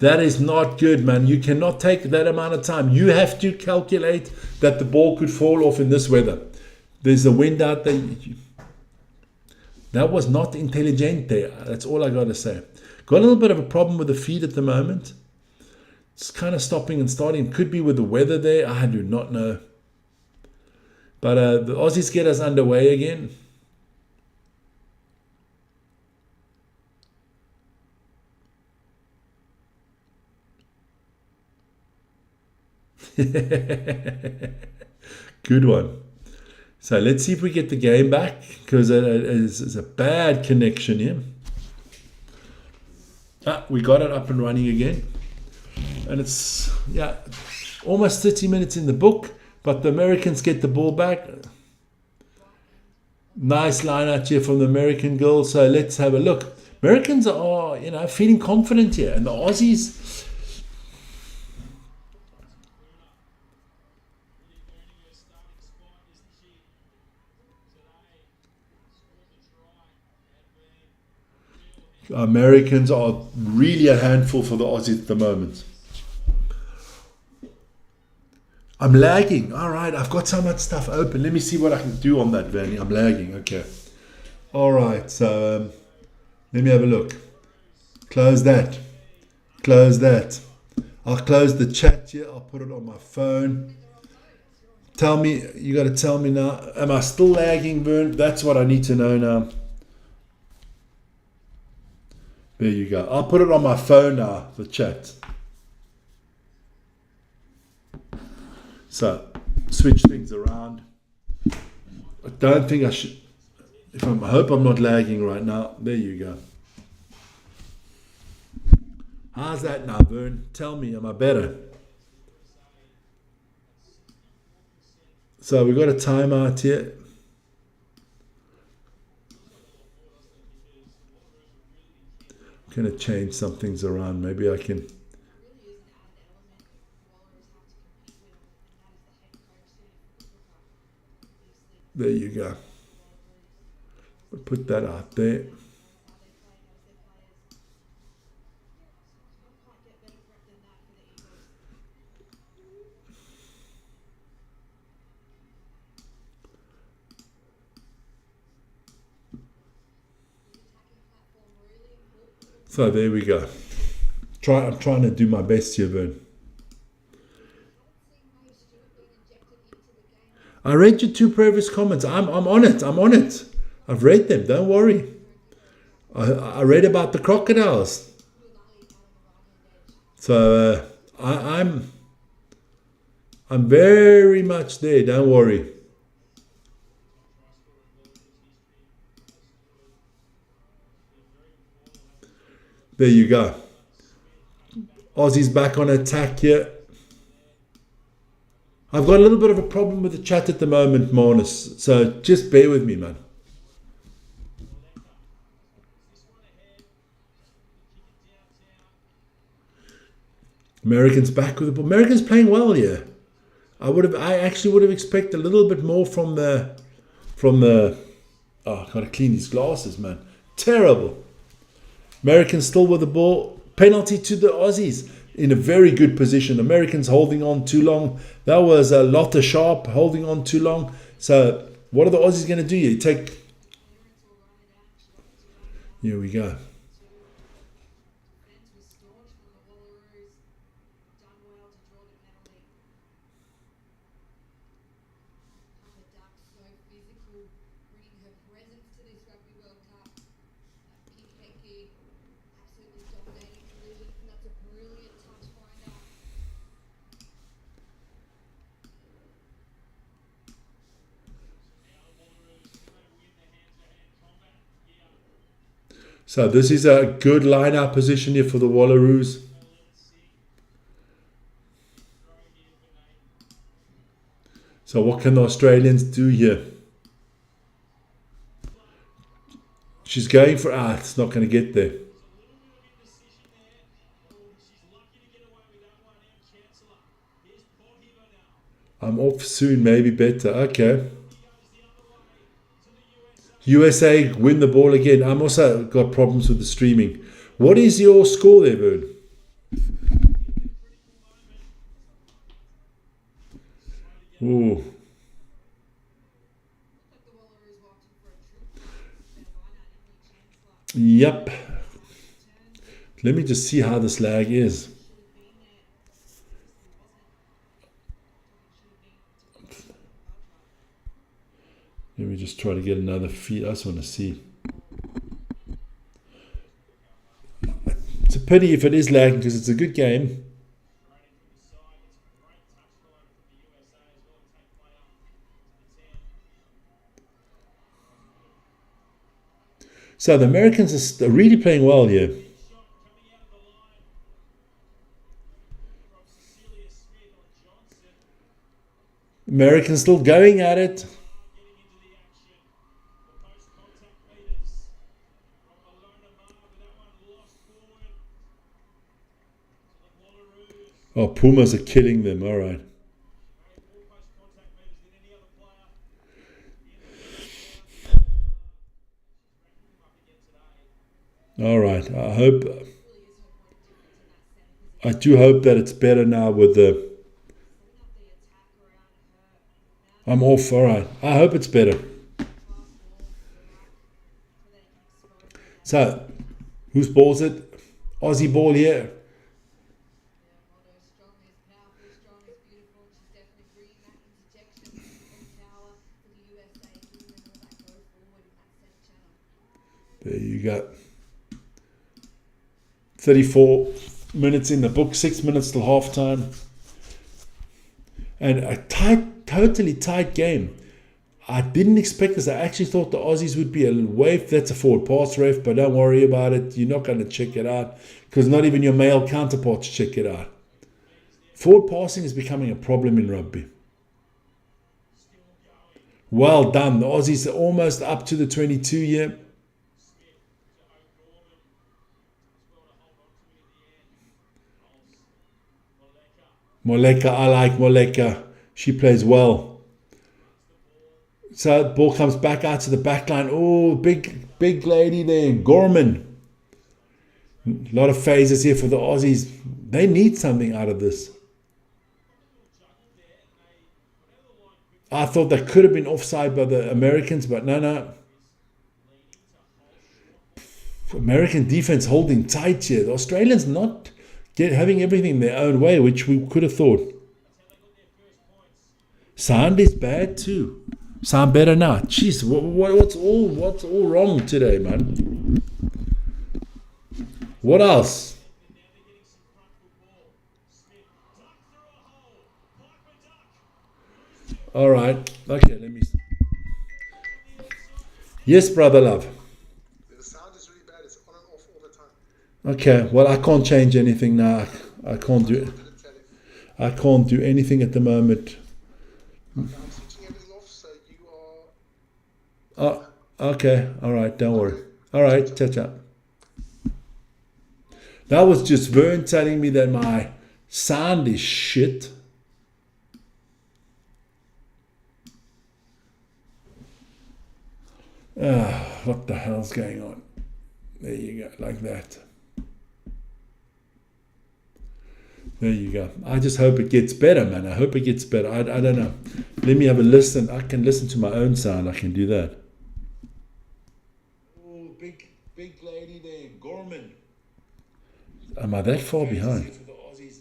That is not good, man. You cannot take that amount of time. You have to calculate that the ball could fall off in this weather. There's a wind out there. That was not intelligente. That's all I got to say. Got a little bit of a problem with the feet at the moment. It's kind of stopping and starting. Could be with the weather there. I do not know. But the Aussies get us underway again. Good one. So let's see if we get the game back, because it's a bad connection here. We got it up and running again. And it's, almost 30 minutes in the book, but the Americans get the ball back. Nice line out here from the American girls. So let's have a look. Americans are, feeling confident here. And the Aussies, Americans are really a handful for the Aussies at the moment. I'm lagging. All right, I've got so much stuff open. Let me see what I can do on that, Vanny. I'm lagging. Okay. All right, so let me have a look. Close that. Close that. I'll close the chat here. I'll put it on my phone. Tell me, you got to tell me now. Am I still lagging, Vern? That's what I need to know now. There you go. I'll put it on my phone now, the chat. So, switch things around. I don't think I should. I hope I'm not lagging right now. There you go. How's that now, Vern? Tell me, am I better? So we've got a timeout here. I'm going to change some things around. Maybe I can. There you go. We'll put that out there. So there we go. I'm trying to do my best here, Vern. I read your 2 previous comments. I'm on it. I'm on it. I've read them. Don't worry. I read about the crocodiles. So I'm very much there. Don't worry. There you go. Aussie's back on attack here. I've got a little bit of a problem with the chat at the moment, Marnus. So just bear with me, man. Americans back with the ball. Americans playing well here. I actually would have expected a little bit more from the. Oh, I've got to clean these glasses, man. Terrible. Americans still with the ball. Penalty to the Aussies. In a very good position. Americans holding on too long. That was a lot of sharp holding on too long. So what are the Aussies going to do here? Here we go. So this is a good line-out position here for the Wallaroos. So what can the Australians do here? She's going for... it's not going to get there. I'm off soon, maybe better. Okay. USA win the ball again. I'm also got problems with the streaming. What is your score there, Vern? Ooh. Yep. Let me just see how this lag is. Let me just try to get another feed. I just want to see. It's a pity if it is lagging because it's a good game. So the Americans are really playing well here. Americans still going at it. Oh, Pumas are killing them. All right. All right. I do hope that it's better now with the. I'm off. All right. I hope it's better. So, whose ball's it? Aussie ball here. There you go. 34 minutes in the book, 6 minutes till half time. And a totally tight game. I didn't expect this. I actually thought the Aussies would be a wave. That's a forward pass ref, but don't worry about it. You're not going to check it out because not even your male counterparts check it out. Forward passing is becoming a problem in rugby. Well done. The Aussies are almost up to the 22 here. Moleka, I like Moleka. She plays well. So ball comes back out to the back line. Oh, big lady there, Gorman. A lot of phases here for the Aussies. They need something out of this. I thought that could have been offside by the Americans, but no. American defense holding tight here. The Australians not having everything their own way, which we could have thought. Sound is bad too. Sound better now. Jeez, what's all wrong today, man? What else? All right. Okay, let me. Yes, brother love. The sound is really bad. It's on and off all the time. Okay. Well, I can't change anything now. I can't do it. I can't do anything at the moment. I'm switching everything off, so you are. Oh, okay. All right. Don't worry. All right. Ciao. That was just Vern telling me that my sound is shit. What the hell's going on? There you go, like that. There you go. I just hope it gets better, man. I hope it gets better. I don't know. Let me have a listen. I can listen to my own sound. I can do that. Oh, big lady there, Gorman. Am I that far behind? For the Aussies,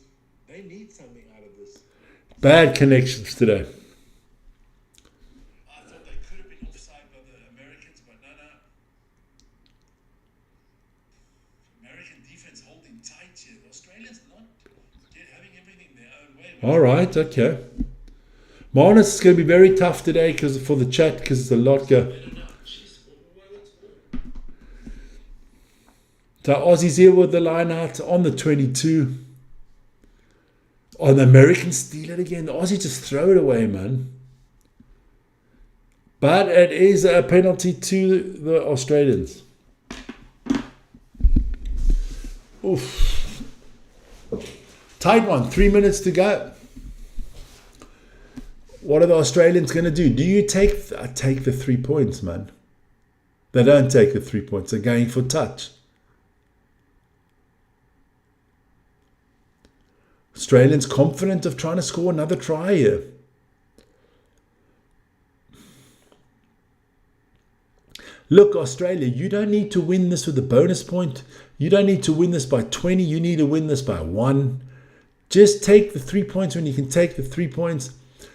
they need something out of this. Bad connections today. I thought they could have been offside by the Americans, but no. American defense holding tight here. The Australians not having everything their own way. All right, okay. Marnus is going to be very tough today for the chat because it's a lot go. So Aussies here with the line out on the 22. Oh, the Americans steal it again. The Aussies just throw it away, man. But it is a penalty to the Australians. Oof. Tight one. 3 minutes to go. What are the Australians going to do? Do you take the 3 points, man? They don't take the 3 points. They're going for touch. Australians confident of trying to score another try here. Look, Australia, you don't need to win this with a bonus point. You don't need to win this by 20. You need to win this by 1. Just take the 3 points when you can take the 3 points.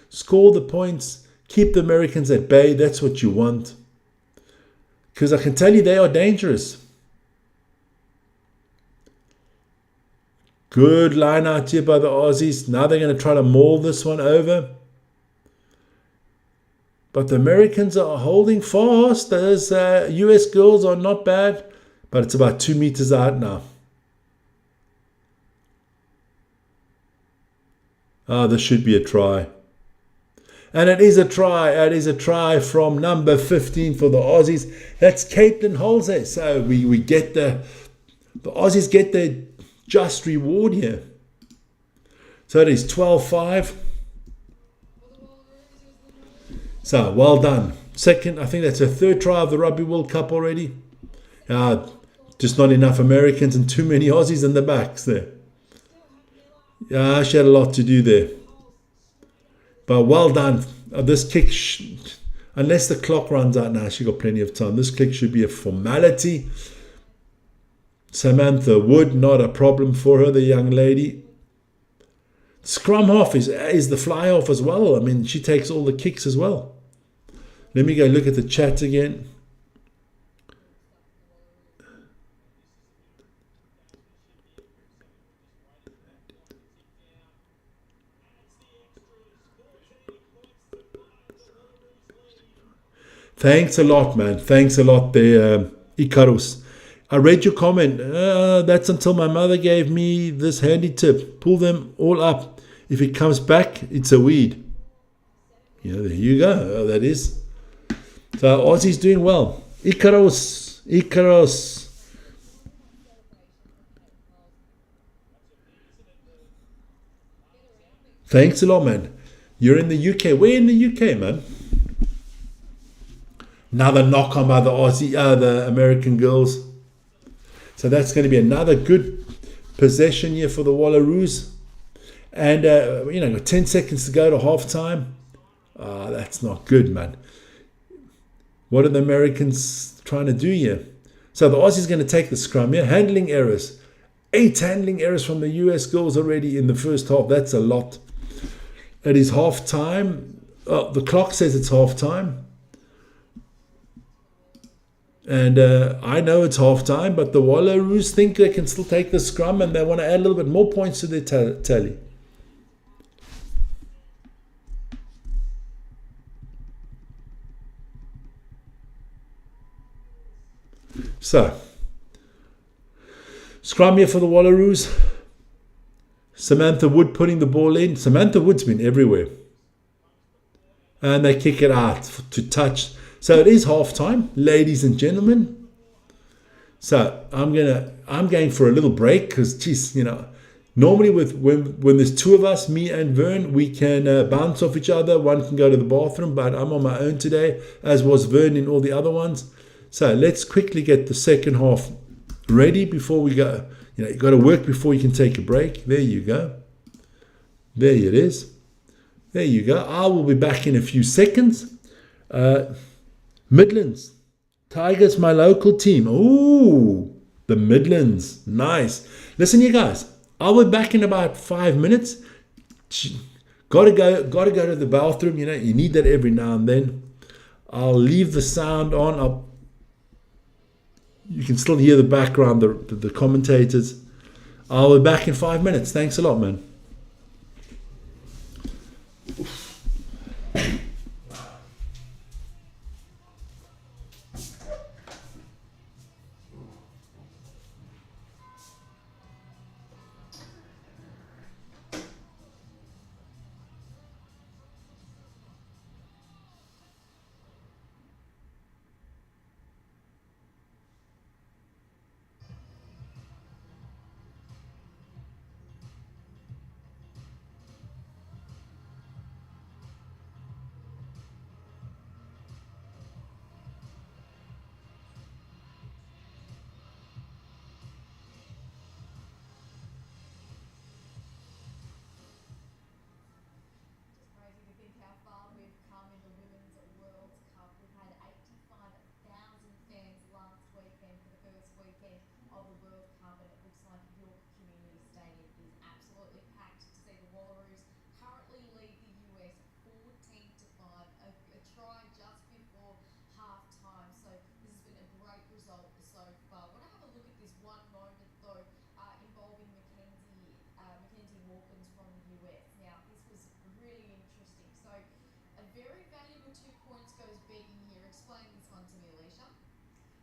Score the points. Keep the Americans at bay. That's what you want. Because I can tell you they are dangerous. Good line out here by the Aussies. Now they're going to try to maul this one over. But the Americans are holding fast. Those US girls are not bad. But it's about 2 meters out now. This should be a try. And it is a try. It is a try from number 15 for the Aussies. That's Caitlin Halsey. So we get the Aussies get their just reward here. So it is 12-5. So well done. Second, I think that's a third try of the Rugby World Cup already. Just not enough Americans and too many Aussies in the backs there. She had a lot to do there. But well done. This kick, unless the clock runs out now, she got plenty of time. This kick should be a formality. Samantha Wood, not a problem for her, the young lady. Scrum half is the fly off as well. I mean, she takes all the kicks as well. Let me go look at the chat again. Thanks a lot, man. Thanks a lot there, Icarus. I read your comment. That's until my mother gave me this handy tip. Pull them all up. If it comes back, it's a weed. Yeah, there you go. Oh, that is. So Aussie's doing well. Icarus. Thanks a lot, man. You're in the UK. We're in the UK, man. Another knock on by the American girls. So that's going to be another good possession here for the Wallaroos. And, 10 seconds to go to half time. That's not good, man. What are the Americans trying to do here? So the Aussies going to take the scrum here. Handling errors. 8 handling errors from the US girls already in the first half. That's a lot. It is half time. The clock says it's half time. And I know it's half time, but the Wallaroos think they can still take the scrum and they want to add a little bit more points to their tally. So, scrum here for the Wallaroos. Samantha Wood putting the ball in. Samantha Wood's been everywhere. And they kick it out to touch. So it is half time, ladies and gentlemen. So I'm going for a little break because, geez, normally when there's two of us, me and Vern, we can bounce off each other. One can go to the bathroom, but I'm on my own today, as was Vern in all the other ones. So let's quickly get the second half ready before we go. You've got to work before you can take a break. There you go. There it is. There you go. I will be back in a few seconds. Midlands. Tigers, my local team. Ooh, the Midlands. Nice. Listen, you guys. I'll be back in about 5 minutes. Gotta go to the bathroom. You need that every now and then. I'll leave the sound on. You can still hear the background, the commentators. I'll be back in 5 minutes. Thanks a lot, man.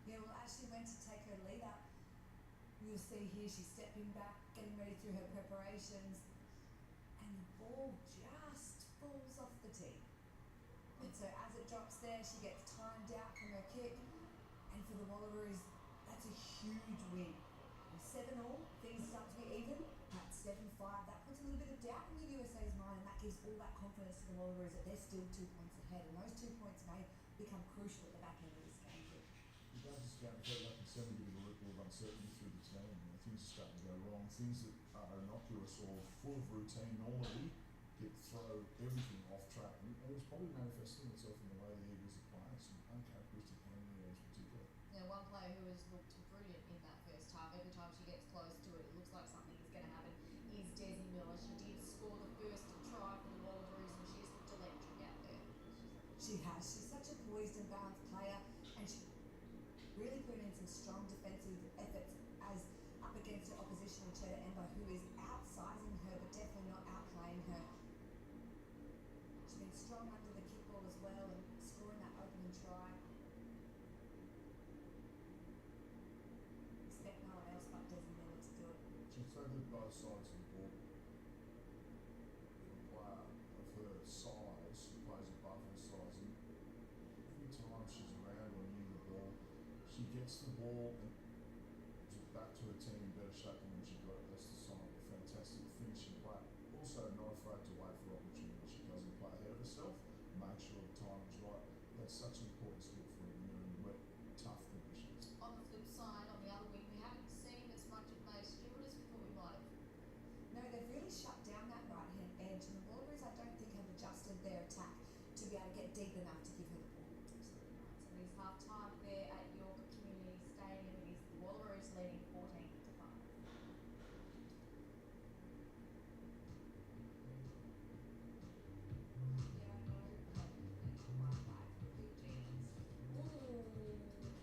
Yeah, well, as she went to take her lead up, you'll see here she's stepping back, getting ready through her preparations, and the ball just falls off the tee. And so as it drops there, she gets timed out from her kick, and for the Wallaroos, that's a huge win. 7-all, things start to be even. At 7-5, that puts a little bit of doubt in the USA's mind, and that gives all that confidence to the Wallaroos that they're still 2 points ahead, and those 2 points may become crucial at the back end of this game. It does just go to that concern a bit of a ripple of uncertainty through the team. Things are starting to go wrong. Things that are innocuous or full of routine normally throw everything off track, and it's probably manifesting itself in the way the Eagles are playing. Some uncharacteristic handling areas, particularly. Now, one player who has looked brilliant in that first half, every time she gets close to it, it looks like something is going to happen, is Desi Miller. She did score the first try for the Wallaroos, and she's looked electric out there. She has. She's such a poised and balanced player, and she really put in some strong defensive efforts as up against her opposition, Cheddar Ember, who is outsizing her but definitely not outplaying her. She's been strong under the kickball as well and scoring that opening try. Expect no one else but Desi Miller to do it. She's so good both sides of the ball. A player of her size, who plays above her size, and every time she's around or near the ball, she gets the ball and back to her team in better shape than when she got it. That's the sign of a fantastic finishing play. Also, not afraid to wait for opportunity. She doesn't play ahead of herself. Make sure the timing's right. That's such an important skill for her in wet, tough conditions. On the flip side, on the other wing, we haven't seen as much of May Stewart as we thought we might have. No, they've really shut down that right-hand edge, and the Wallaroos, I don't think, have adjusted their attack to be able to get deep enough to give her the ball. Absolutely right. So it is half time there at York Community Stadium. It is the Wallaroos leading 14-5.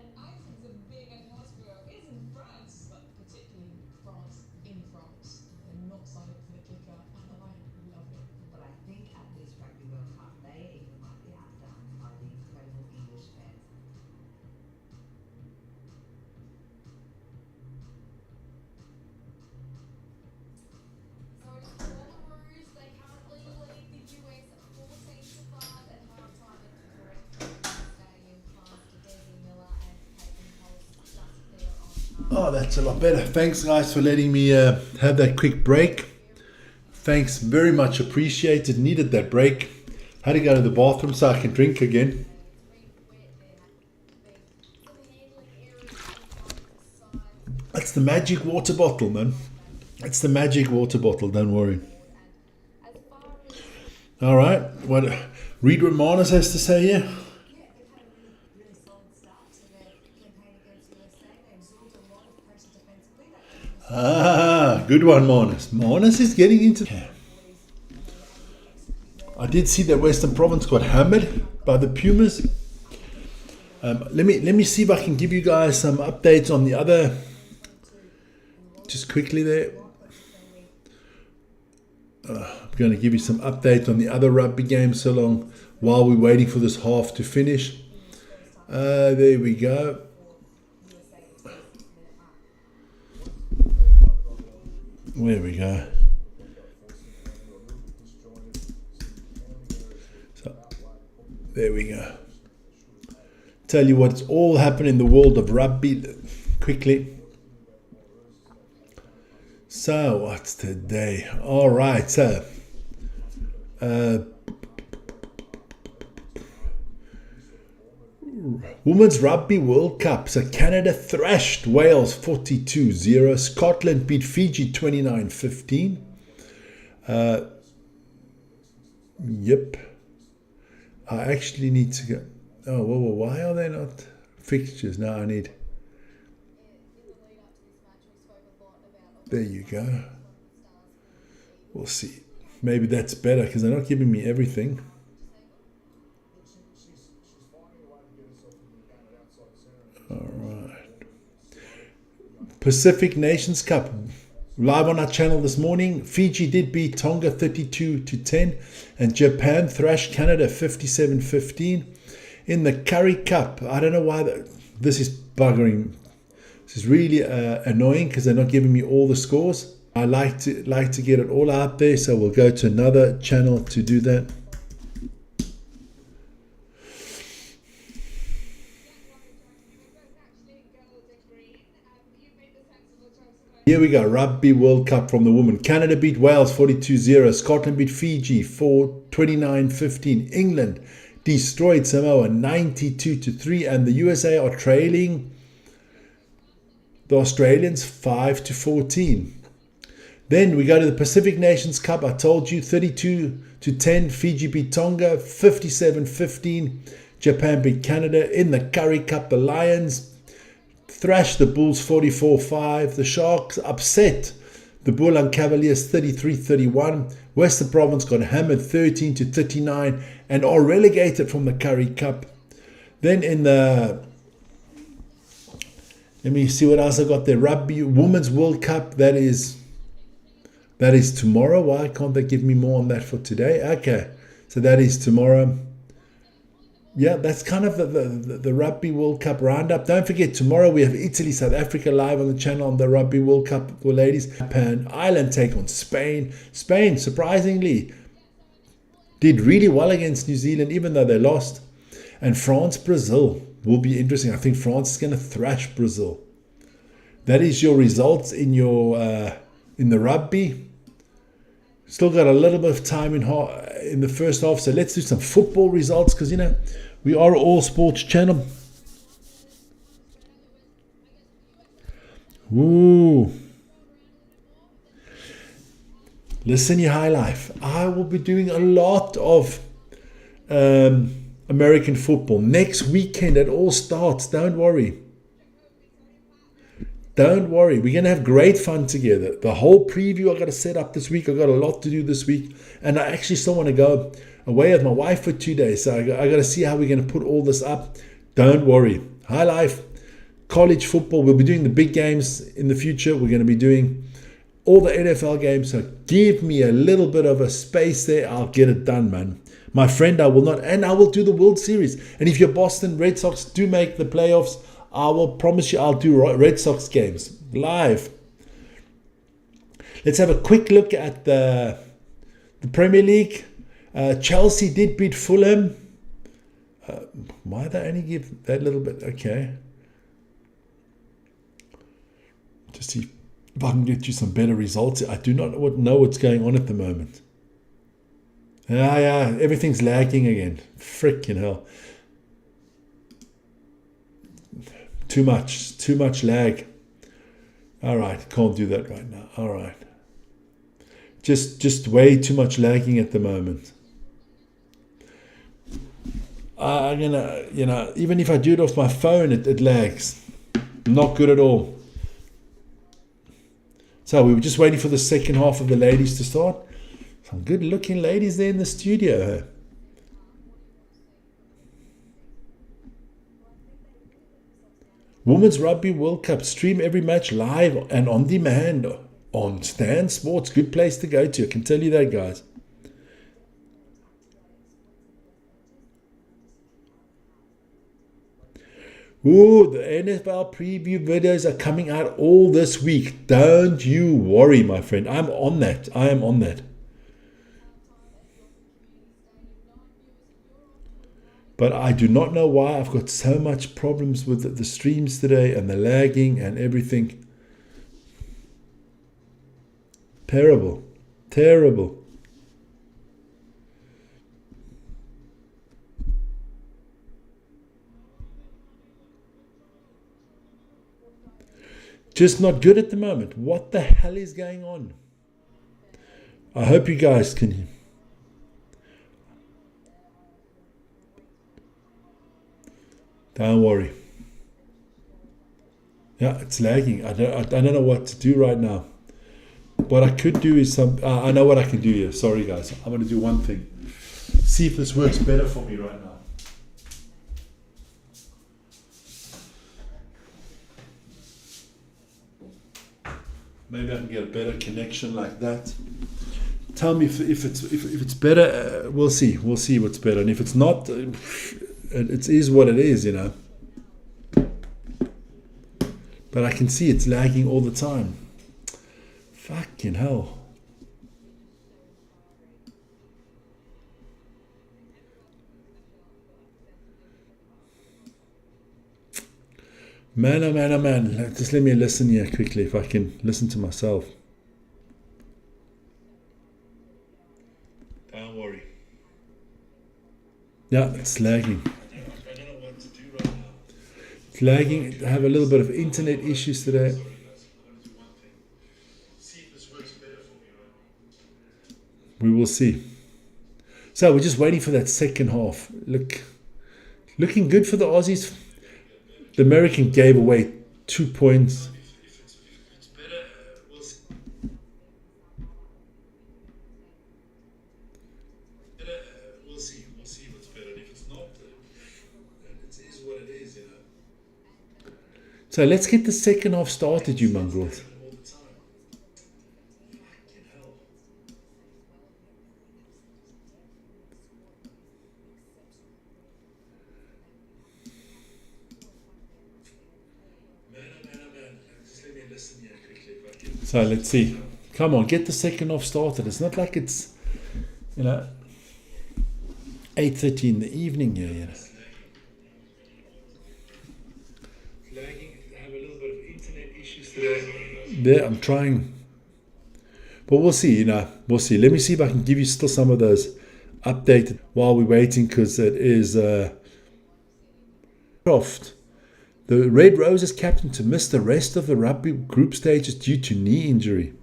And Anthems a big atmosphere is in France, but particularly France in France. They're not signed up for the kicker, and I love it. But I think at this Rugby World Cup, they even might be outdone by the incredible English fans. So it is the Wallaroos. They currently lead the US 14-5 at halftime at the direct stadium. Pass to Desi Miller and Caitlin Pulse just there on half. Oh, that's a lot better. Thanks, guys, for letting me have that quick break. Thanks, very much appreciated. Needed that break. Had to go to the bathroom so I can drink again. That's the magic water bottle, man. It's the magic water bottle, don't worry. All right, what Reed Romanos has to say here. Yeah, they've had a really solid start to their campaign against USA. They absorbed a lot of pressure defensively. That Good one, Marnus. Marnus is getting into... I did see that Western Province got hammered by the Pumas. Let me see if I can give you guys some updates on the other... Just quickly there. I'm going to give you some update on the other rugby games so long while we're waiting for this half to finish. There we go. There we go. So, there we go. Tell you what's all happened in the world of rugby quickly. So, what's today? All right, so Women's Rugby World Cup. So Canada thrashed Wales 42-0. Scotland beat Fiji 29-15. Yep. I actually need to go. Oh, well, why are they not fixtures? Now I need... There you go. We'll see. Maybe that's better because they're not giving me everything. All right. Pacific Nations Cup. Live on our channel this morning. Fiji did beat Tonga 32-10 and Japan thrashed Canada 57-15. In the Curry Cup, I don't know why This is buggering. This is really annoying because they're not giving me all the scores. I like to get it all out there, so we'll go to another channel to do that. Here we go, Rugby World Cup from the women. Canada beat Wales 42-0. Scotland beat Fiji 29-15. England destroyed Samoa 92-3. And the USA are trailing the Australians 5-14. Then we go to the Pacific Nations Cup. I told you 32-10. Fiji beat Tonga 57-15. Japan beat Canada. In the Curry Cup, the Lions thrashed the Bulls 44-5. The Sharks upset the Bulang Cavaliers 33-31. Western Province got hammered 13-39 and are relegated from the Curry Cup. Then in the, let me see what else I got there. Rugby Women's World Cup, that is tomorrow. Why can't they give me more on that for today? Okay, so that is tomorrow. Yeah, that's kind of the Rugby World Cup roundup. Don't forget, tomorrow we have Italy, South Africa live on the channel on the Rugby World Cup for ladies. Japan, Ireland take on Spain. Spain, surprisingly, did really well against New Zealand, even though they lost. And France, Brazil will be interesting. I think France is going to thrash Brazil. That is your results in your in the rugby. Still got a little bit of time in the first half, so let's do some football results because, you know, we are an all sports channel. Ooh. Listen, you high life. I will be doing a lot of American football. Next weekend it all starts. Don't worry. Don't worry. We're going to have great fun together. The whole preview I got to set up this week. I got a lot to do this week. And I actually still want to go away with my wife for 2 days. So I got to see how we're going to put all this up. Don't worry. High life, college football. We'll be doing the big games in the future. We're going to be doing all the NFL games. So give me a little bit of a space there. I'll get it done, man. My friend, I will not. And I will do the World Series. And if your Boston Red Sox do make the playoffs, I will promise you I'll do Red Sox games live. Let's have a quick look at the Premier League. Chelsea did beat Fulham. Why they only give that little bit? Okay. Just see if I can get you some better results. I do not know what's going on at the moment. Yeah, everything's lagging again. Freaking hell. Too much lag. All right, can't do that right now. All right. Just way too much lagging at the moment. I'm gonna, you know, even if I do it off my phone, it lags. Not good at all. So we were just waiting for the second half of the ladies to start. Some good looking ladies there in the studio. Women's Rugby World Cup. Stream every match live and on demand on Stan Sports. Good place to go to. I can tell you that, guys. Ooh, the NFL preview videos are coming out all this week. Don't you worry, my friend. I'm on that. I am on that. But I do not know why I've got so much problems with the streams today and the lagging and everything. Terrible. Terrible. Just not good at the moment. What the hell is going on? I hope you guys can hear. Don't worry. Yeah, it's lagging. I don't know what to do right now. What I could do is I know what I can do here. Sorry, guys. I'm going to do one thing. See if this works better for me right now. Maybe I can get a better connection like that. Tell me if it's better. We'll see. We'll see what's better. And if it's not, it is what it is, you know. But I can see it's lagging all the time. Fucking hell. Man, oh man, oh man. Just let me listen here quickly if I can listen to myself. Don't worry. Yeah, it's lagging. I don't know what to do right now. It's lagging. I have a little bit of internet issues today. We will see. So we're just waiting for that second half. Looking good for the Aussies. The American gave away 2 points. It's better, we'll see. We'll see what's better. If it's not, it is what it is, you know. So let's get the second half started, you mongrels. So let's see. Come on, get the second half started. It's not like it's, 8:30 in the evening here, you know. Lagging. I have a little bit of internet issues today. There, I'm trying. But we'll see, We'll see. Let me see if I can give you still some of those updated while we're waiting, because it is Croft. The Red Roses captain to miss the rest of the rugby group stages due to knee injury.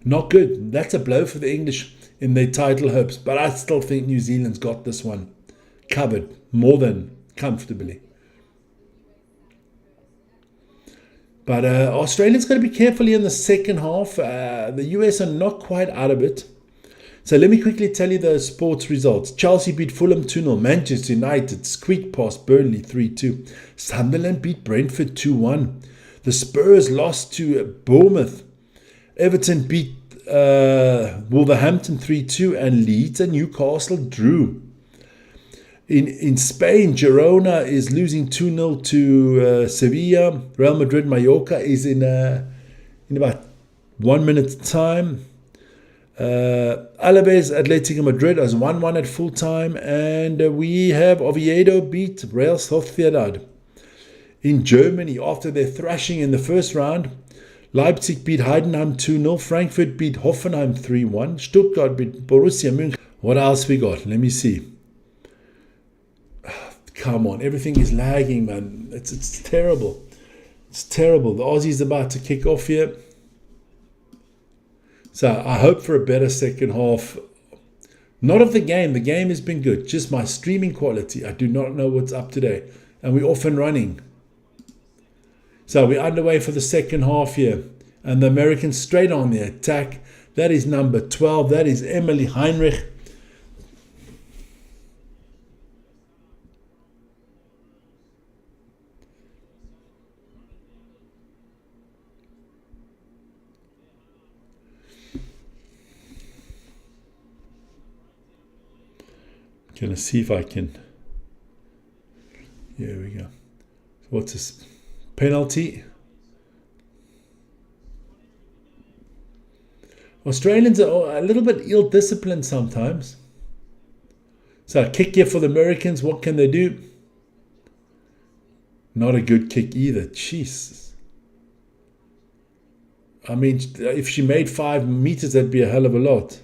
Not good. That's a blow for the English in their title hopes, but I still think New Zealand's got this one covered more than comfortably. But Australia's got to be careful in the second half. The US are not quite out of it. So let me quickly tell you the sports results. Chelsea beat Fulham 2-0. Manchester United squeaked past Burnley 3-2. Sunderland beat Brentford 2-1. The Spurs lost to Bournemouth. Everton beat Wolverhampton 3-2. And Leeds and Newcastle drew. In Spain, Girona is losing 2-0 to Sevilla. Real Madrid Mallorca is in about 1 minute's time. Alaves Atletico Madrid as 1-1 at full time, and we have Oviedo beat Real Sociedad. In Germany, after their thrashing in the first round, Leipzig beat Heidenheim 2-0, Frankfurt beat Hoffenheim 3-1, Stuttgart beat Borussia Mönchengladbach. What else we got? Let me see. Come on, everything is lagging, man. It's terrible. It's terrible. The Aussies about to kick off here. So I hope for a better second half. Not of the game. The game has been good. Just my streaming quality. I do not know what's up today. And we're off and running. So we're underway for the second half here. And the Americans straight on the attack. That is number 12. That is Emily Heinrich. Gonna see if I can. Here we go. So what's this? Penalty. Australians are a little bit ill-disciplined sometimes. So a kick here for the Americans. What can they do? Not a good kick either. Jesus. I mean, if she made 5 meters, that'd be a hell of a lot.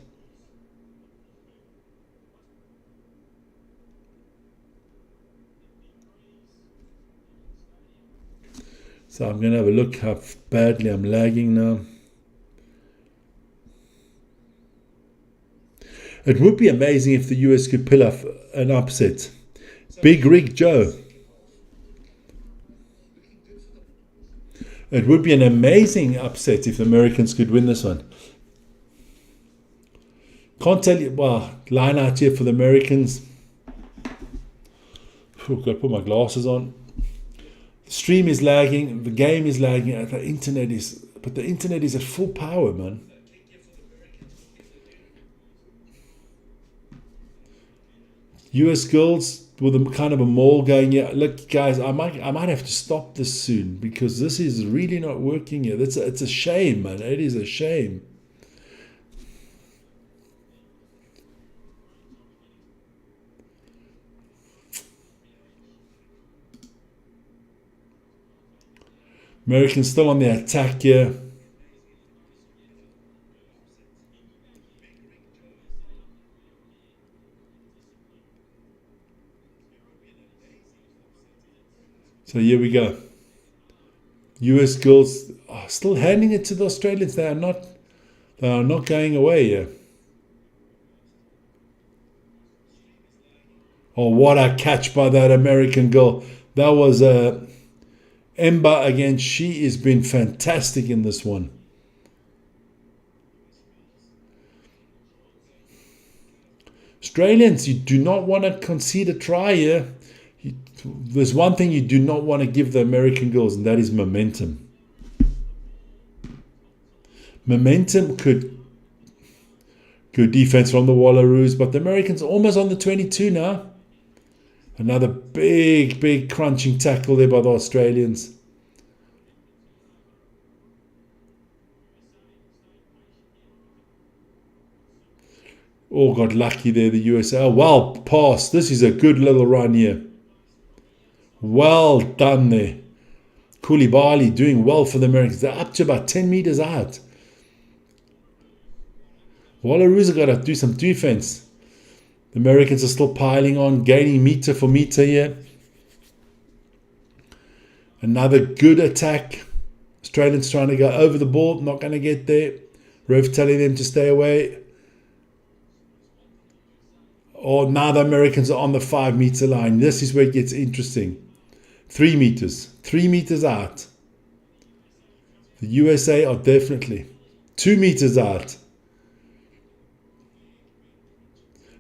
So I'm going to have a look how badly I'm lagging now. It would be amazing if the US could pull off an upset. Big Rig Joe. It would be an amazing upset if the Americans could win this one. Can't tell you, well, line out here for the Americans. I've got to put my glasses on. The stream is lagging, the game is lagging, the internet is at full power, man. US girls with a kind of a maul going, yeah, look guys, I might have to stop this soon because this is really not working here. It's a shame, man. It is a shame. Americans still on the attack here. So here we go. US girls are still handing it to the Australians. They are not going away here. Oh, what a catch by that American girl. That was Ember again. She has been fantastic in this one. Australians, you do not want to concede a try here. There's one thing you do not want to give the American girls, and that is momentum. Momentum could... Good defense from the Wallaroos, but the Americans are almost on the 22 now. Another big crunching tackle there by the Australians. Oh, got lucky there, the USA. Oh, well passed. This is a good little run here. Well done there. Koulibaly doing well for the Americans. They're up to about 10 meters out. Wallaroos have got to do some defense. The Americans are still piling on, gaining meter for meter here. Another good attack. Australians trying to go over the ball, not going to get there. Ref telling them to stay away. Oh, now the Americans are on the 5 meter line. This is where it gets interesting. 3 meters. 3 meters out. The USA are definitely 2 meters out.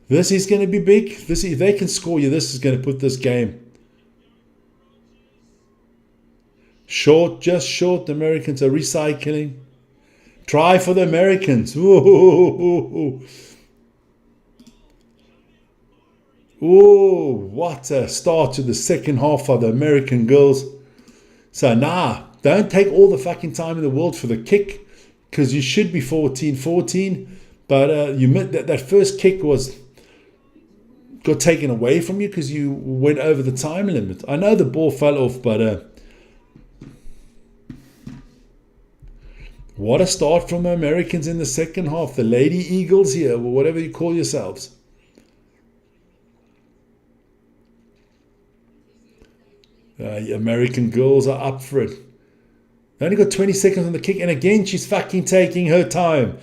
This is going to be big. If they can score you, this is going to put this game. Short, just short. The Americans are recycling. Try for the Americans. Ooh. Oh, what a start to the second half of the American girls. So don't take all the fucking time in the world for the kick, because you should be 14-14. But you admit that first kick got taken away from you because you went over the time limit. I know the ball fell off, but what a start from the Americans in the second half. The Lady Eagles here, or whatever you call yourselves. The American girls are up for it. They only got 20 seconds on the kick, and again she's fucking taking her time.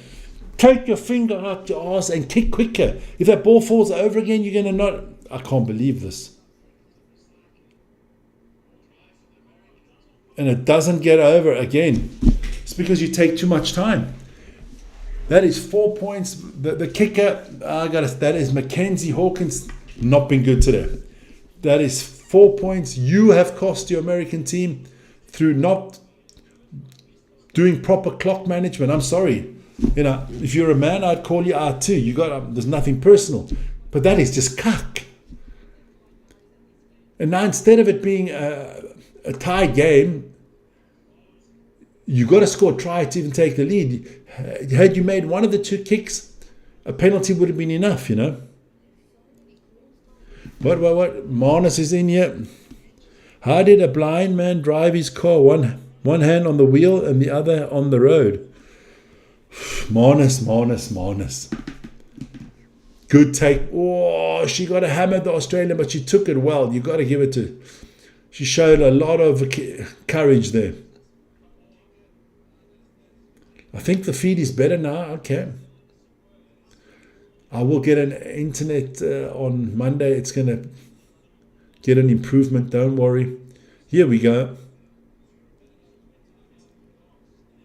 Take your finger out your ass and kick quicker. If that ball falls over again, you're going to not... I can't believe this. And it doesn't get over again. It's because you take too much time. That is 4 points. The kicker, that is Mackenzie Hawkins. Not been good today. That is 4 points. You have cost your American team through not doing proper clock management. I'm sorry. You know, if you're a man, I'd call you out too. There's nothing personal, but that is just cuck. And now instead of it being a tie game, you got to score a try to even take the lead. Had you made one of the 2 kicks, a penalty would have been enough. You know. What? Marnus is in here. How did a blind man drive his car? One hand on the wheel and the other on the road. Marnus. Good take. Oh, she got a hammer, the Australian, but she took it well. You got to give it to... She showed a lot of courage there. I think the feed is better now. Okay. I will get an internet on Monday. It's going to get an improvement. Don't worry. Here we go.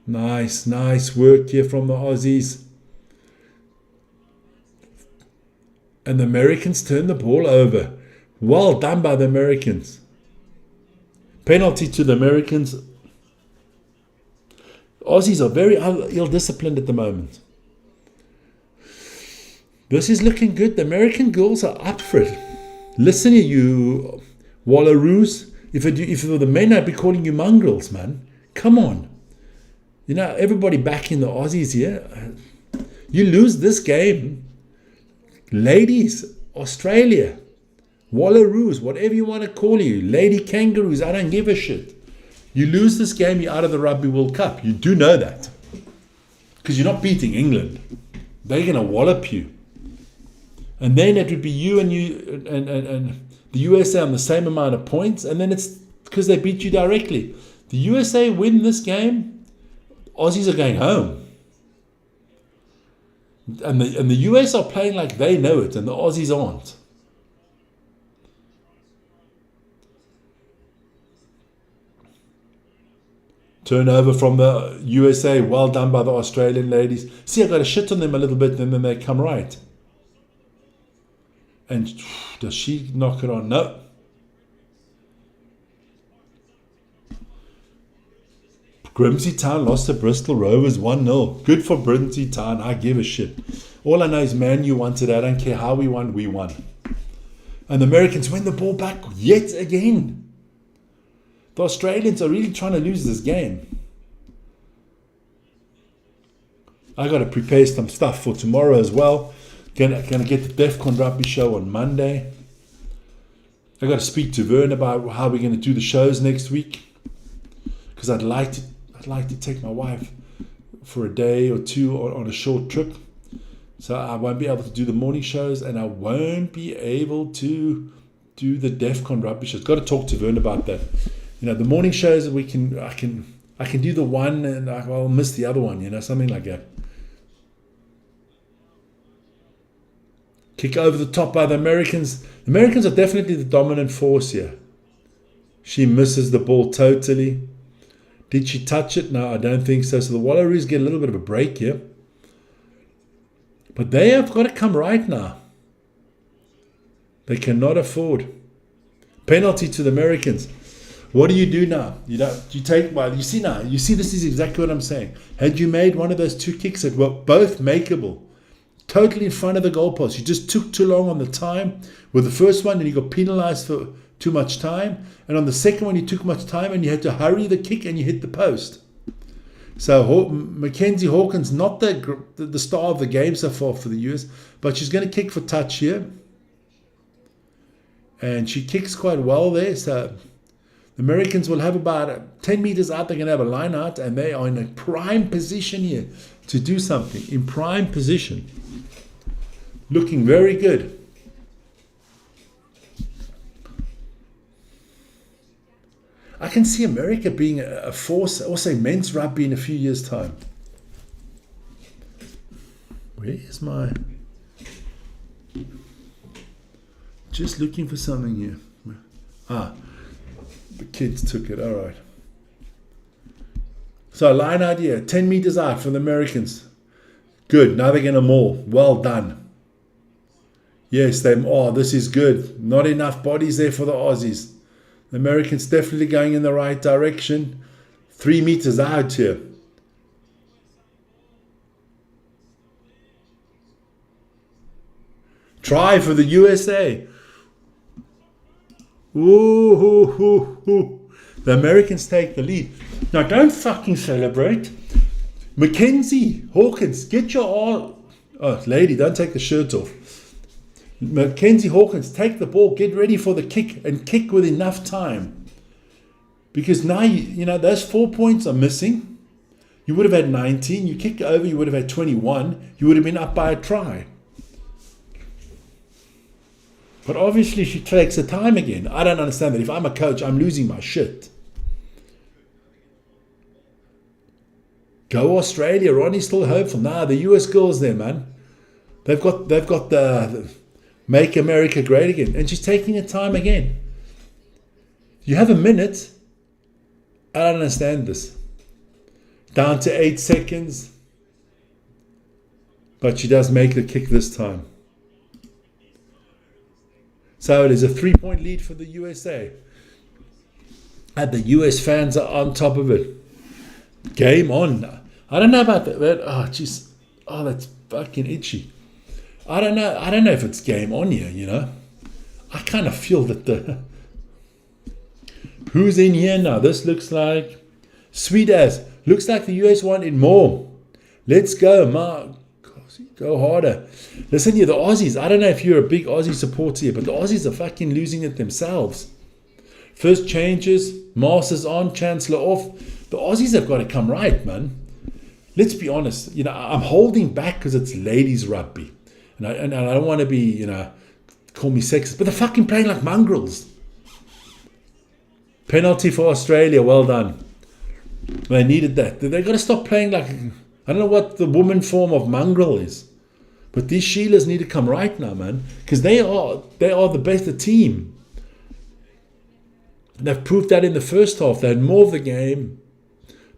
Nice work here from the Aussies. And the Americans turn the ball over. Well done by the Americans. Penalty to the Americans. Aussies are very ill-disciplined at the moment. This is looking good. The American girls are up for it. Listen here, you Wallaroos. If it were the men, I'd be calling you mongrels, man. Come on. You know, everybody back in the Aussies here. You lose this game. Ladies, Australia, Wallaroos, whatever you want to call you, lady kangaroos, I don't give a shit. You lose this game, you're out of the Rugby World Cup. You do know that. Because you're not beating England. They're going to wallop you. And then it would be you and the USA on the same amount of points. And then it's because they beat you directly. The USA win this game, Aussies are going home. And the US are playing like they know it, and the Aussies aren't. Turnover from the USA, well done by the Australian ladies. See, I got to shit on them a little bit, and then they come right. And does she knock it on? No. Grimsby Town lost to Bristol Rovers 1-0. Good for Grimsby Town. I give a shit. All I know is Man U wanted. I don't care how we won. We won. And the Americans win the ball back yet again. The Australians are really trying to lose this game. I got to prepare some stuff for tomorrow as well. Gonna get the DEFCON Rugby show on Monday. I got to speak to Vern about how we're going to do the shows next week. Because I'd like to take my wife for a day or two on a short trip. So I won't be able to do the morning shows, and I won't be able to do the DEFCON Rugby shows. Got to talk to Vern about that. You know, the morning shows I can do the one and I'll miss the other one. You know, something like that. Kick over the top by the Americans. The Americans are definitely the dominant force here. She misses the ball totally. Did she touch it? No, I don't think so. So the Wallaroos get a little bit of a break here. But they have got to come right now. They cannot afford. Penalty to the Americans. What do you do now? You take, well, you see now, you see this is exactly what I'm saying. Had you made one of those two kicks that were both makeable, totally in front of the goalpost, you just took too long on the time with the first one and you got penalized for too much time. And on the second one, you took much time and you had to hurry the kick and you hit the post. So Mackenzie Hawkins, not the star of the game so far for the US, but she's going to kick for touch here. And she kicks quite well there. So the Americans will have about 10 meters out. They're going to have a line out, and they are in a prime position here to do something. In prime position. Looking very good. I can see America being a force, also men's rugby in a few years' time. Where is my... Just looking for something here. Ah, the kids took it, all right. So line out here, 10 meters out for the Americans. Good, now they're going to maul. Well done. Yes, this is good. Not enough bodies there for the Aussies. The Americans definitely going in the right direction. 3 meters out here. Try for the USA. Ooh. The Americans take the lead. Now don't fucking celebrate. Mackenzie Hawkins, get your all. Oh, lady, don't take the shirt off. Mackenzie Hawkins, take the ball, get ready for the kick, and kick with enough time. Because now, you know, those 4 points are missing. You would have had 19. You kick over, you would have had 21. You would have been up by a try. But obviously she takes the time again. I don't understand that. If I'm a coach, I'm losing my shit. Go Australia. Ronnie's still hopeful. Nah, the US girls there, man. They've got the Make America Great Again. And she's taking her time again. You have a minute. I don't understand this. Down to 8 seconds. But she does make the kick this time. So it is a 3-point lead for the USA. And the US fans are on top of it. Game on. I don't know about that. Oh, jeez. Oh, that's fucking itchy. I don't know if it's game on here, you know. I kind of feel that the... Who's in here now? This looks like... Sweet as. Looks like the US wanted more. Let's go, Mark. Go harder. Listen here, the Aussies. I don't know if you're a big Aussie supporter here, but the Aussies are fucking losing it themselves. First changes, Masters on, Chancellor off. The Aussies have got to come right, man. Let's be honest. You know, I'm holding back because it's ladies rugby. And I don't want to be, you know, call me sexist, but they're fucking playing like mongrels. Penalty for Australia. Well done. They needed that. They've got to stop playing like... I don't know what the woman form of mongrel is. But these Sheilas need to come right now, man. Because they are the better team. They've proved that in the first half. They had more of the game.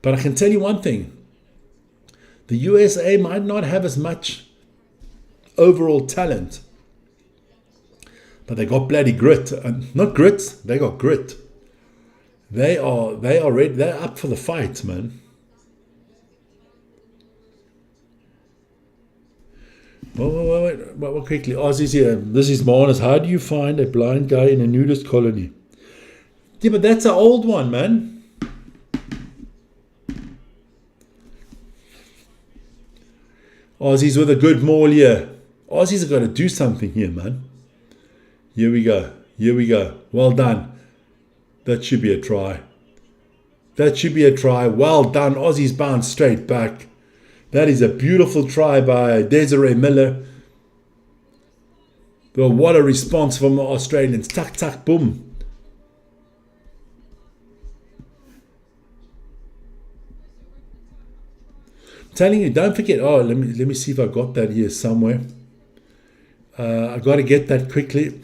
But I can tell you one thing. The USA might not have as much overall talent. But they got bloody grit. Not grit, they got grit. They are ready. They're up for the fight, man. Wait, quickly. Aussies here. This is Marnus. How do you find a blind guy in a nudist colony? Yeah, but that's an old one, man. Aussies with a good maul here. Aussies have got to do something here, man. Here we go. Here we go. Well done. That should be a try. That should be a try. Well done. Aussies bounce straight back. That is a beautiful try by Desiree Miller. Well, what a response from the Australians. Tuck, tuck, boom. I'm telling you, don't forget. Oh, let me see if I got that here somewhere. I got to get that quickly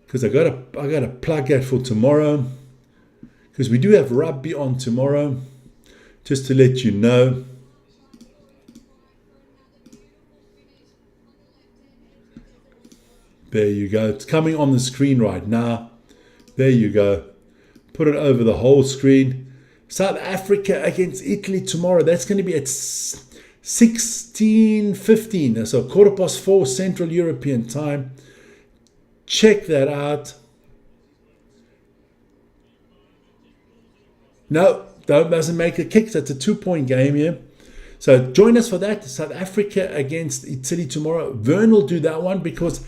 because I got to plug that for tomorrow because we do have rugby on tomorrow. Just to let you know. There you go. It's coming on the screen right now. There you go. Put it over the whole screen. South Africa against Italy tomorrow. That's going to be at 16:15. So 4:15 Central European time. Check that out. No, doesn't make a kick. So it's a 2-point game here. So join us for that. South Africa against Italy tomorrow. Vern will do that one because...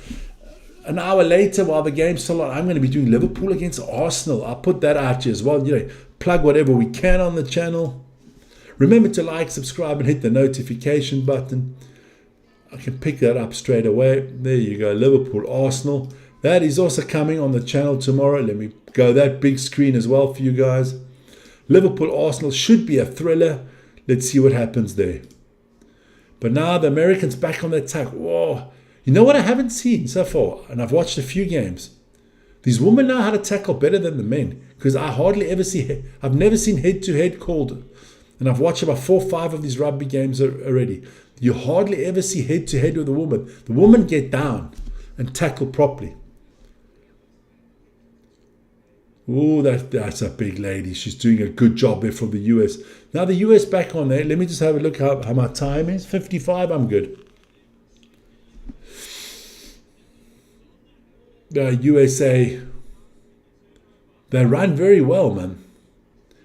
An hour later, while the game's still on, I'm going to be doing Liverpool against Arsenal. I'll put that out here as well. You know, plug whatever we can on the channel. Remember to like, subscribe, and hit the notification button. I can pick that up straight away. There you go, Liverpool, Arsenal. That is also coming on the channel tomorrow. Let me go that big screen as well for you guys. Liverpool, Arsenal should be a thriller. Let's see what happens there. But now the Americans back on the attack. Whoa. You know what I haven't seen so far, and I've watched a few games. These women know how to tackle better than the men, because I hardly ever see. I've never seen head-to-head called, and I've watched about 4 or 5 of these rugby games already. You hardly ever see head-to-head with a woman. The women get down and tackle properly. Oh, that's a big lady. She's doing a good job there for the US. Now the US back on there. Let me just have a look how my time is. 55. I'm good. The USA, they run very well, man.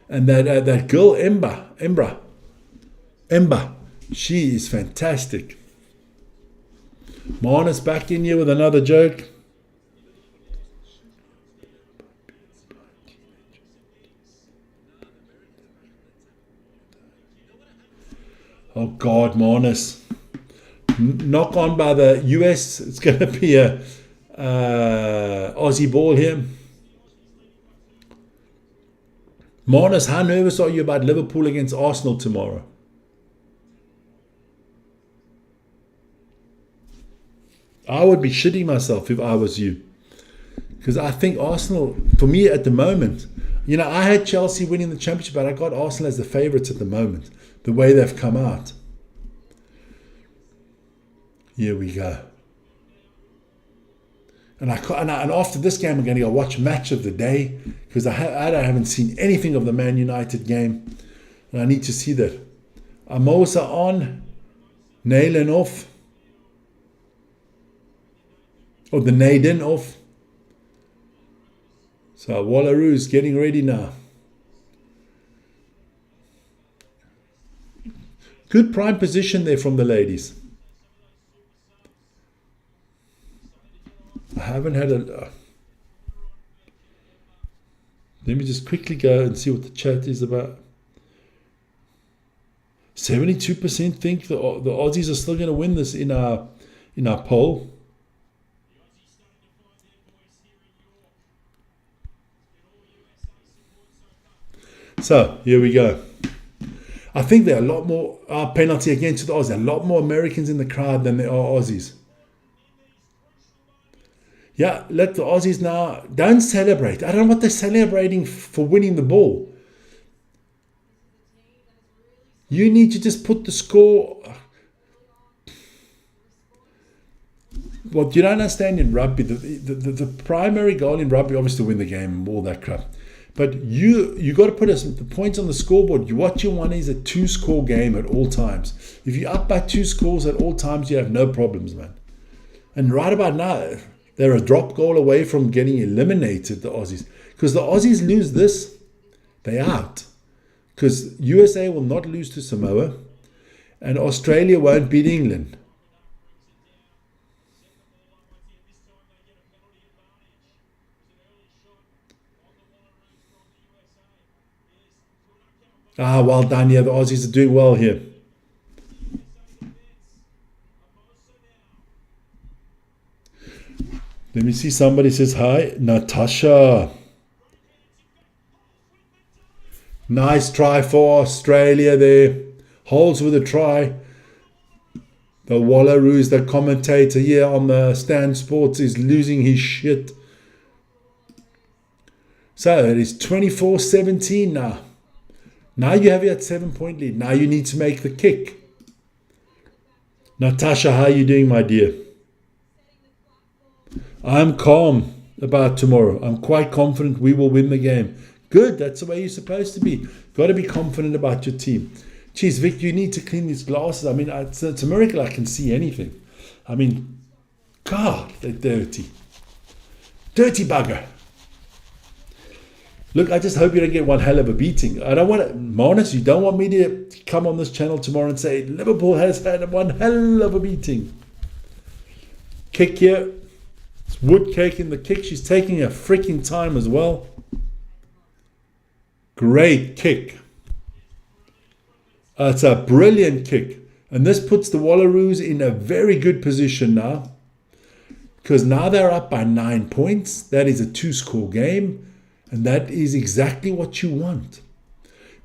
And that girl, Ember, she is fantastic. Marnus back in here with another joke. Oh God, Marnus. Knock on by the US. It's going to be a Aussie ball here. Marnus, how nervous are you about Liverpool against Arsenal tomorrow? I would be shitting myself if I was you. Because I think Arsenal, for me at the moment, you know, I had Chelsea winning the championship, but I got Arsenal as the favourites at the moment. The way they've come out. Here we go. And after this game, I'm going to go watch Match of the Day because I haven't seen anything of the Man United game. And I need to see that. Amosa on, Nailen off. Or the Naden off. So Wallaroos getting ready now. Good prime position there from the ladies. I haven't had a... let me just quickly go and see what the chat is about. 72% think the Aussies are still going to win this in our poll. So here we go. I think there are a lot more penalty against the Aussies. A lot more Americans in the crowd than there are Aussies. Yeah, let the Aussies now, don't celebrate. I don't know what they're celebrating for winning the ball. You need to just put the score. What you don't understand in rugby, the primary goal in rugby, obviously to win the game and all that crap. But you got to put the points on the scoreboard. What you want is a 2-score game at all times. If you're up by 2 scores at all times, you have no problems, man. And right about now, they're a drop goal away from getting eliminated, the Aussies. Because the Aussies lose this, they're out. Because USA will not lose to Samoa, and Australia won't beat England. Ah, well done. Yeah, the Aussies are doing well here. Let me see. Somebody says hi. Natasha. Nice try for Australia there. Holds with a try. The Wallaroos, the commentator here on the Stan Sports, is losing his shit. So it is 24-17 now. Now you have your 7-point lead. Now you need to make the kick. Natasha, how are you doing, my dear? I'm calm about tomorrow. I'm quite confident we will win the game. Good, that's the way you're supposed to be. Got to be confident about your team. Geez, Vic, you need to clean these glasses. I mean, it's a miracle I can see anything. I mean, God, they're dirty. Dirty bugger. Look, I just hope you don't get one hell of a beating. I don't want to, Marnus, you don't want me to come on this channel tomorrow and say, Liverpool has had one hell of a beating. Kick here. It's Woodcake in the kick. She's taking her freaking time as well. Great kick. It's a brilliant kick. And this puts the Wallaroos in a very good position now. Because now they're up by 9 points. That is a 2-score game. And that is exactly what you want.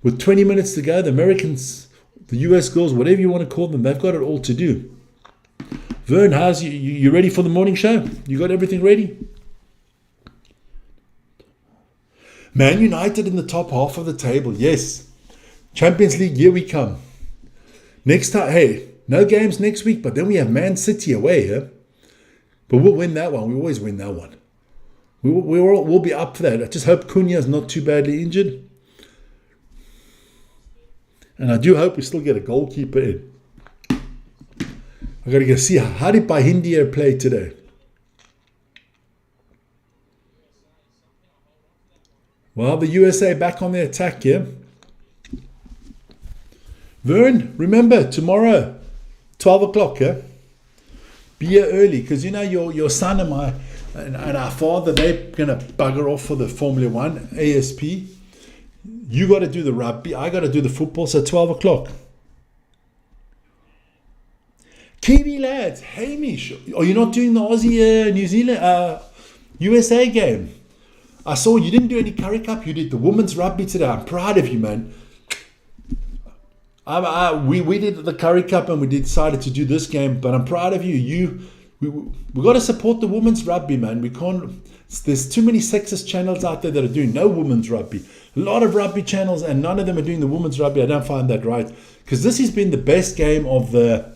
With 20 minutes to go, the Americans, the US girls, whatever you want to call them, they've got it all to do. Vern, how's you ready for the morning show? You got everything ready? Man United in the top half of the table, yes. Champions League, here we come. Next time, hey, no games next week, but then we have Man City away here. But we'll win that one. We always win that one. We'll be up for that. I just hope Cunha's not too badly injured. And I do hope we still get a goalkeeper in. I've got to go see how did Bahindia play today. Well, the USA back on the attack here. Vern, remember, tomorrow, 12 o'clock, yeah? Be here early, because you know your son and our father, they're going to bugger off for the Formula 1, ASP. You got to do the rugby, I got to do the football, so 12 o'clock. Kiwi lads, Hamish, are you not doing the Aussie New Zealand USA game? I saw you didn't do any Curry Cup, you did the women's rugby today. I'm proud of you, man. We did the Curry Cup and we decided to do this game, but I'm proud of you. We got to support the women's rugby, man. We can't. There's too many sexist channels out there that are doing no women's rugby. A lot of rugby channels, and none of them are doing the women's rugby. I don't find that right, because this has been the best game of the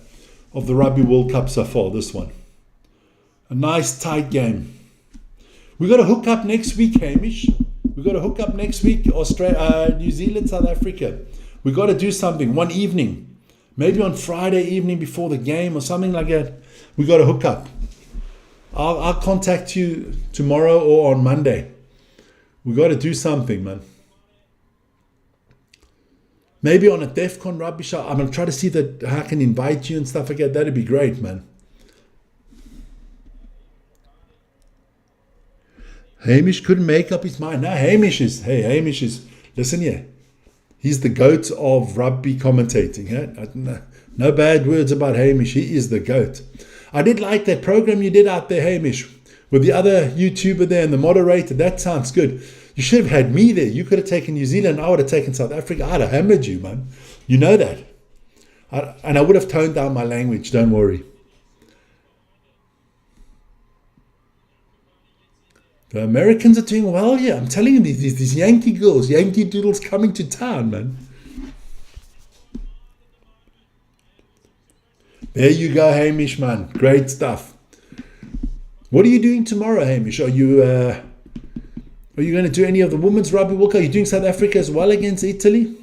Rugby World Cup so far. This one, a nice tight game. We got to hook up next week, Hamish. We got to hook up next week. Australia, New Zealand, South Africa. We got to do something one evening, maybe on Friday evening before the game or something like that. We got to hook up. I'll contact you tomorrow or on Monday. We got to do something, man. Maybe on a DEFCON rugby show, I'm going to try to see that how I can invite you and stuff like that. That'd be great, man. Hamish couldn't make up his mind. No, Hamish is, listen here. He's the GOAT of rugby commentating. No bad words about Hamish. He is the GOAT. I did like that program you did out there, Hamish, with the other YouTuber there and the moderator. That sounds good. You should have had me there. You could have taken New Zealand. I would have taken South Africa. I'd have hammered you, man. You know that. And I would have toned down my language. Don't worry. The Americans are doing well here. I'm telling you, these Yankee girls, Yankee doodles coming to town, man. There you go, Hamish, man. Great stuff. What are you doing tomorrow, Hamish? Are you going to do any of the women's rugby World Cup? Are you doing South Africa as well against Italy?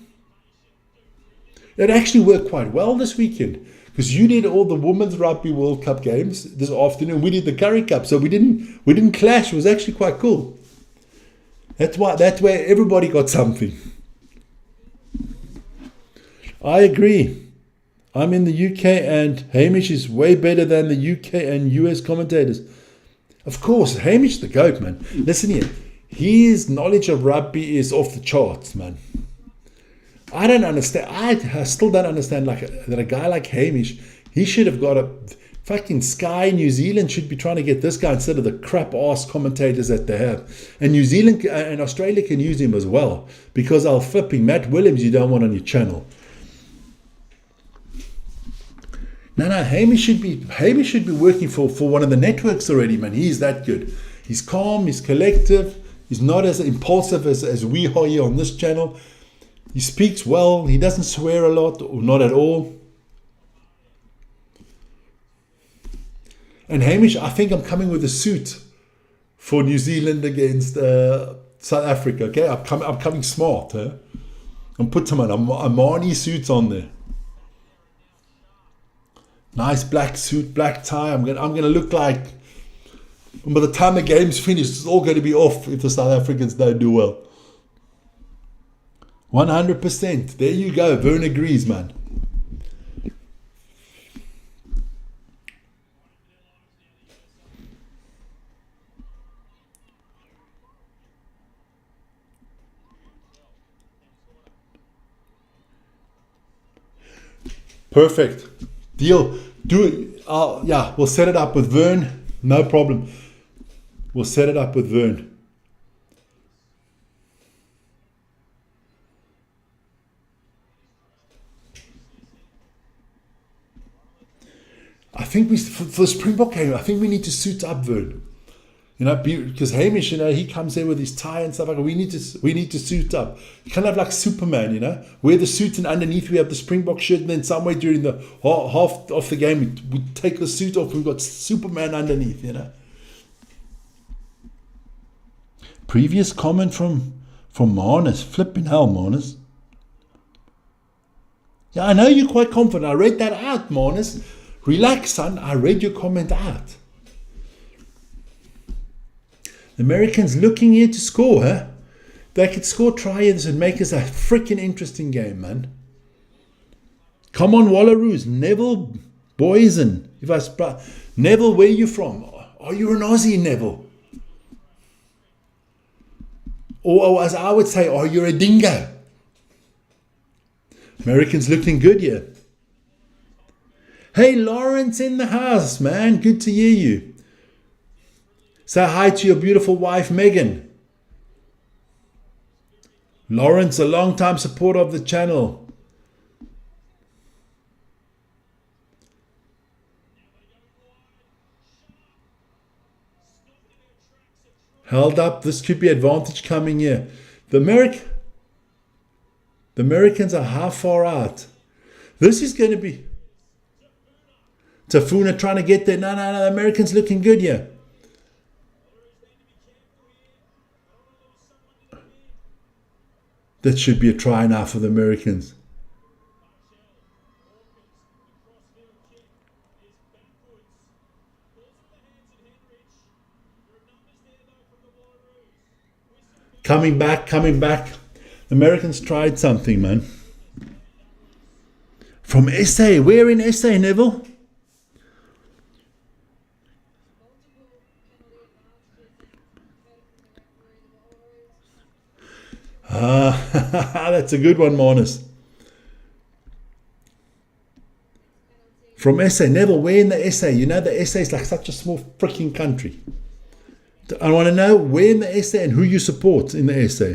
It actually worked quite well this weekend because you did all the women's rugby World Cup games this afternoon. We did the Curry Cup, so we didn't clash. It was actually quite cool. That's where everybody got something. I agree. I'm in the UK and Hamish is way better than the UK and US commentators. Of course, Hamish the GOAT, man. Listen here. His knowledge of rugby is off the charts, man. I don't understand. I still don't understand that a guy like Hamish, he should have got a fucking Sky. New Zealand should be trying to get this guy instead of the crap ass commentators that they have. And New Zealand and Australia can use him as well because I'll flipping Matt Williams you don't want on your channel. No, Hamish should be working for one of the networks already, man. He's that good. He's calm, he's collective, he's not as impulsive as we are here on this channel. He speaks well, he doesn't swear a lot, or not at all. And Hamish, I think I'm coming with a suit for New Zealand against South Africa, okay? I'm coming smart, huh? I'm put some Armani suits on there. Nice black suit, black tie. I'm gonna look like, by the time the game's finished, it's all going to be off if the South Africans don't do well. 100%. There you go. Vern agrees, man. Perfect. Deal. Do it. Yeah, we'll set it up with Vern. No problem. We'll set it up with Vern. I think for the Springbok game, I think we need to suit up Vern. You know, because Hamish, you know, he comes there with his tie and stuff like that. We need to suit up. You kind of like Superman, you know, wear the suit and underneath we have the Springbok shirt, and then somewhere during the half of the game we take the suit off. We've got Superman underneath, you know. Previous comment from Marnus, flipping hell, Marnus. Yeah, I know you're quite confident. I read that out, Marnus. Relax, son. I read your comment out. The Americans looking here to score, huh? They could score tries and make us a freaking interesting game, man. Come on, Wallaroos. Neville Boysen. Neville, where are you from? Are you an Aussie, Neville? Or as I would say, are you a dingo? Americans looking good here. Hey, Lawrence in the house, man. Good to hear you. Say hi to your beautiful wife, Megan. Lawrence, a long-time supporter of the channel. Held up. This could be advantage coming here. The Americans are how far out? This is going to be... Tafuna trying to get there. No, the Americans looking good here. That should be a try now for the Americans. Coming back. Americans tried something, man. From SA. Where in SA, Neville? That's a good one, Marnus. From SA. Neville, where in the SA? You know the SA is like such a small freaking country. I want to know where in the SA and who you support in the SA.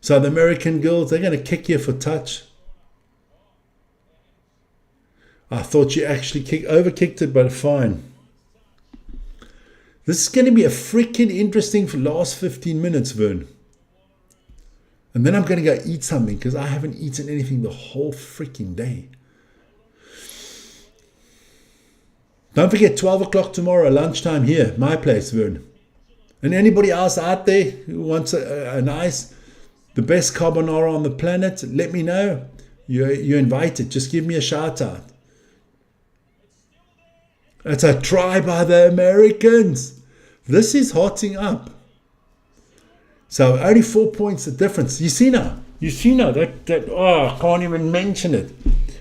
So the American girls, they're going to kick you for touch. I thought you actually overkicked it, but fine. This is going to be a freaking interesting for last 15 minutes, Vern. And then I'm going to go eat something because I haven't eaten anything the whole freaking day. Don't forget, 12 o'clock tomorrow, lunchtime here, my place, Vern. And anybody else out there who wants a nice, the best carbonara on the planet, let me know. You're invited. Just give me a shout out. It's a try by the Americans. This is hotting up. So only 4 points the difference. You see now that I can't even mention it.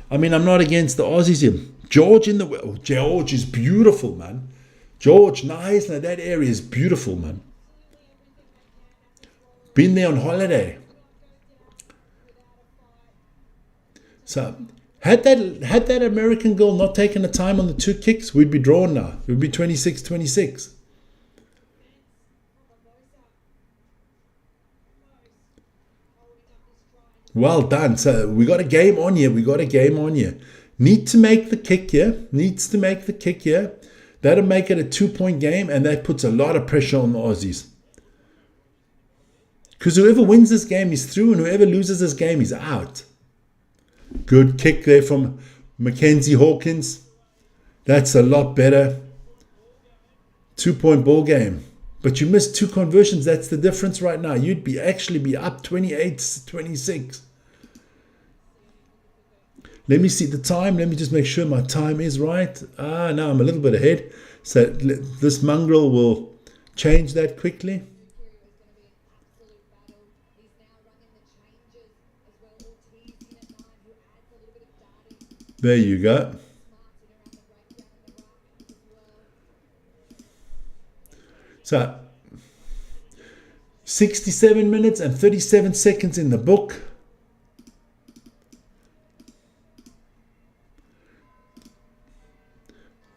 I mean, I'm not against the Aussies here. George George is beautiful, man. George, nice. Now that area is beautiful, man. Been there on holiday. So had that American girl not taken the time on the 2 kicks, we'd be drawn now. It would be 26-26. Well done. So we got a game on here. Need to make the kick here. That'll make it a 2-point game, and that puts a lot of pressure on the Aussies. Because whoever wins this game is through, and whoever loses this game is out. Good kick there from Mackenzie Hawkins. That's a lot better. 2-point ball game. But you missed 2 conversions. That's the difference right now. You'd actually be up 28-26. Let me see the time. Let me just make sure my time is right. Now I'm a little bit ahead. So this mongrel will change that quickly. There you go. So 67 minutes and 37 seconds in the book.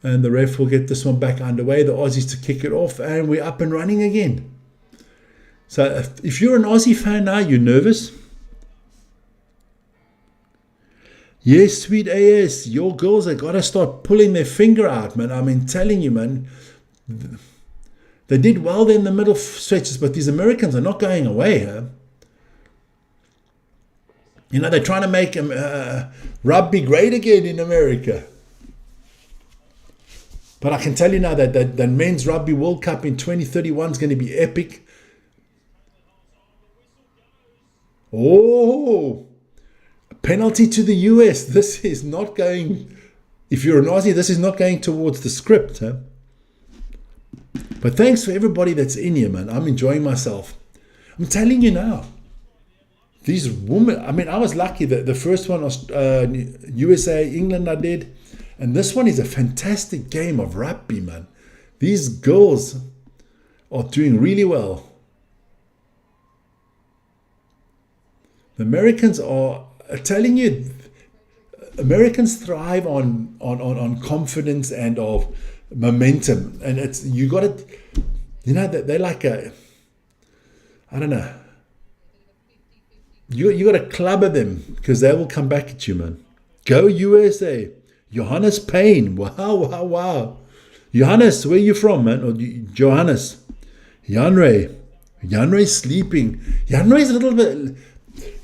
And the ref will get this one back underway. The Aussies to kick it off, and we're up and running again. So if you're an Aussie fan now, you're nervous. Yes, sweet AS, your girls have got to start pulling their finger out, man. I mean, telling you, man. They did well there in the middle stretches, but these Americans are not going away. Huh? You know, they're trying to make rugby great again in America. But I can tell you now that Men's Rugby World Cup in 2031 is going to be epic. Oh, a penalty to the US. This is not going, if you're an Aussie, this is not going towards the script. Huh? But thanks for everybody that's in here, man. I'm enjoying myself. I'm telling you now. These women, I mean, I was lucky that the first one was USA, England I did. And this one is a fantastic game of rugby, man. These girls are doing really well. The Americans are telling you, Americans thrive on confidence and of momentum. And it's, you got to, you know, they're like a, I don't know. You got to clubber them because they will come back at you, man. Go USA. Johannes Payne. Wow. Johannes, where are you from, man? Or Johannes. Janray's sleeping. Janray's a little bit...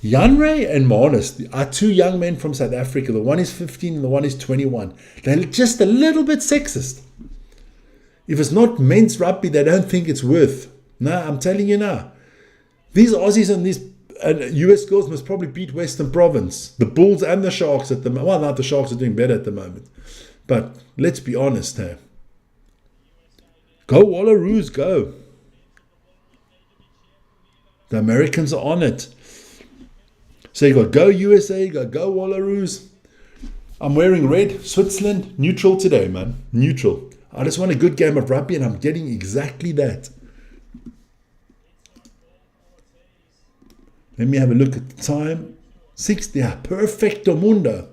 Janray and Marnus are 2 young men from South Africa. The one is 15 and the one is 21. They're just a little bit sexist. If it's not men's rugby, they don't think it's worth. No, I'm telling you now. These Aussies and these US girls must probably beat Western Province. The Bulls and the Sharks at the moment. Well, not the Sharks are doing better at the moment. But let's be honest here. Go Wallaroos, go. The Americans are on it. So you got go USA, you got go Wallaroos. I'm wearing red, Switzerland, neutral today, man. Neutral. I just want a good game of rugby, and I'm getting exactly that. Let me have a look at the time. 60, yeah, perfecto mundo.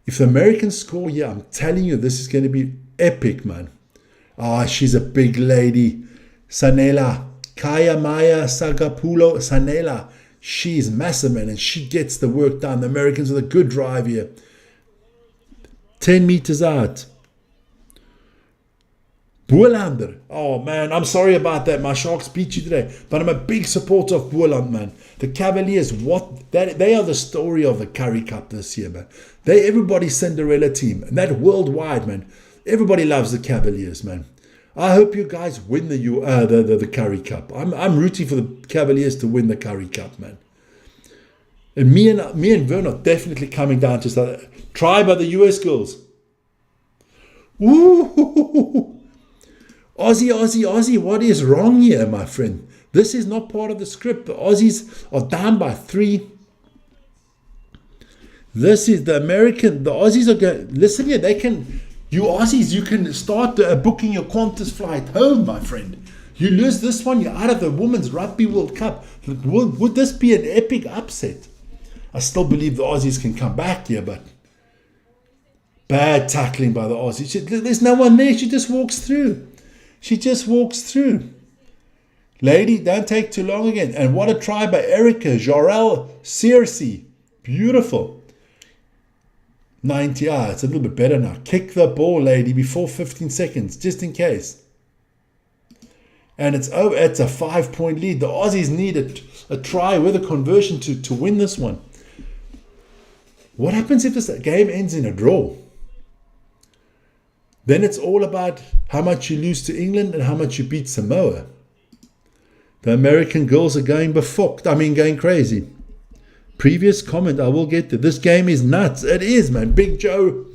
If the Americans score, yeah, I'm telling you, this is going to be epic, man. Ah, she's a big lady. Sanela. Kaya Maya Sagapulo Sanela. She's massive, man, and she gets the work done. The Americans with a good drive here. 10 meters out. Boerlander. Oh, man, I'm sorry about that. My Sharks beat you today. But I'm a big supporter of Boerland, man. The Cavaliers, they are the story of the Currie Cup this year, man. They everybody's Cinderella team. And that worldwide, man. Everybody loves the Cavaliers, man. I hope you guys win the Currie Cup. I'm rooting for the Cavaliers to win the Currie Cup, man. And me and Vern are definitely coming down to start. Try by the US girls. Ooh. Aussie, what is wrong here, my friend? This is not part of the script. The Aussies are down by 3. This is the American. The Aussies are going. Listen here, you Aussies, you can start booking your Qantas flight home, my friend. You lose this one, you're out of the Women's Rugby World Cup. Would this be an epic upset? I still believe the Aussies can come back here, but bad tackling by the Aussies. There's no one there. She just walks through. Lady, don't take too long again. And what a try by Erica Jorel Searcy. Beautiful. 90. It's a little bit better now. Kick the ball, lady, before 15 seconds, just in case. And it's over. It's a 5-point lead. The Aussies need a try with a conversion to win this one. What happens if this game ends in a draw? Then it's all about how much you lose to England and how much you beat Samoa. The American girls are going going crazy. Previous comment, I will get to. This game is nuts. It is, man. Big Joe.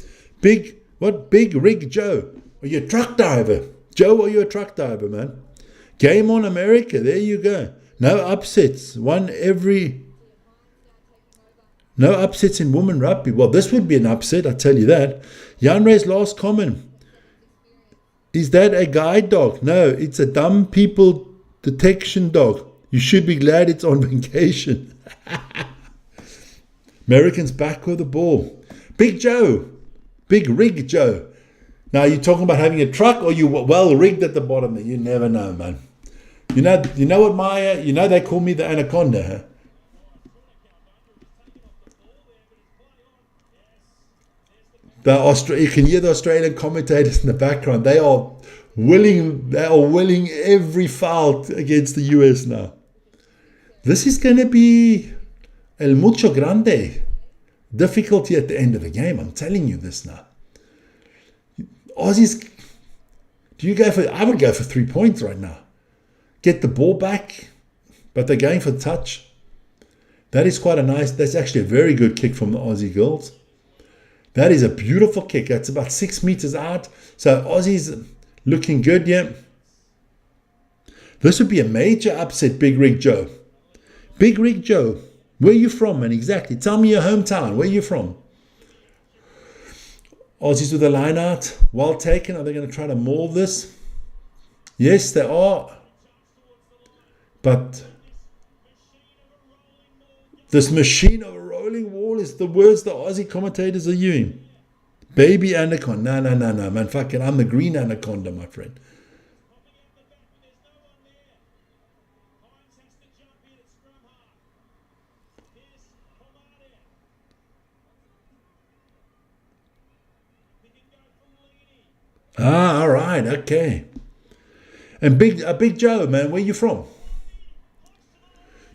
Big Rig Joe. Are you a truck diver? Joe, are you a truck diver, man? Game on America. There you go. No upsets. No upsets in women rugby. Well, this would be an upset, I tell you that. Jan Ray's last comment. Is that a guide dog? No, it's a dumb people detection dog. You should be glad it's on vacation. Americans back with the ball. Big Joe. Big Rig Joe. Now, you're talking about having a truck, or you well rigged at the bottom there? You never know, man. You know what, Maya? You know they call me the anaconda, huh? You can hear the Australian commentators in the background. They are willing every foul against the US now. This is going to be el mucho grande. Difficulty at the end of the game. I'm telling you this now. Aussies, I would go for 3 points right now. Get the ball back, but they're going for touch. That's actually a very good kick from the Aussie girls. That is a beautiful kick. That's about 6 meters out. So Aussies looking good, yeah. This would be a major upset, Big Rig Joe. Big Rig Joe, where are you from, man? Exactly. Tell me your hometown. Where are you from? Aussies with a line out. Well taken. Are they going to try to maul this? Yes, they are. But this machine of a rolling wall is the words the Aussie commentators are using. Baby anaconda. No, man. Fucking, I'm the green anaconda, my friend. All right, okay. And Big Joe, man, where you from?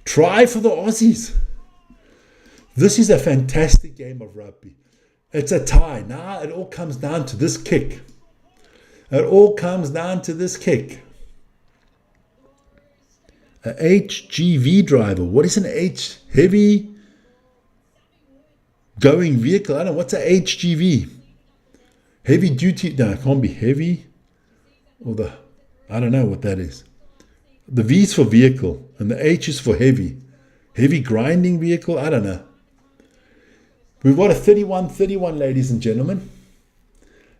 Try for the Aussies. This is a fantastic game of rugby. It's a tie. Now it all comes down to this kick. A HGV driver. What is an heavy going vehicle? I don't know. What's a HGV? Heavy duty. No, it can't be heavy. I don't know what that is. The V is for vehicle, and the H is for heavy. Heavy grinding vehicle? I don't know. We've got a 31-31, ladies and gentlemen.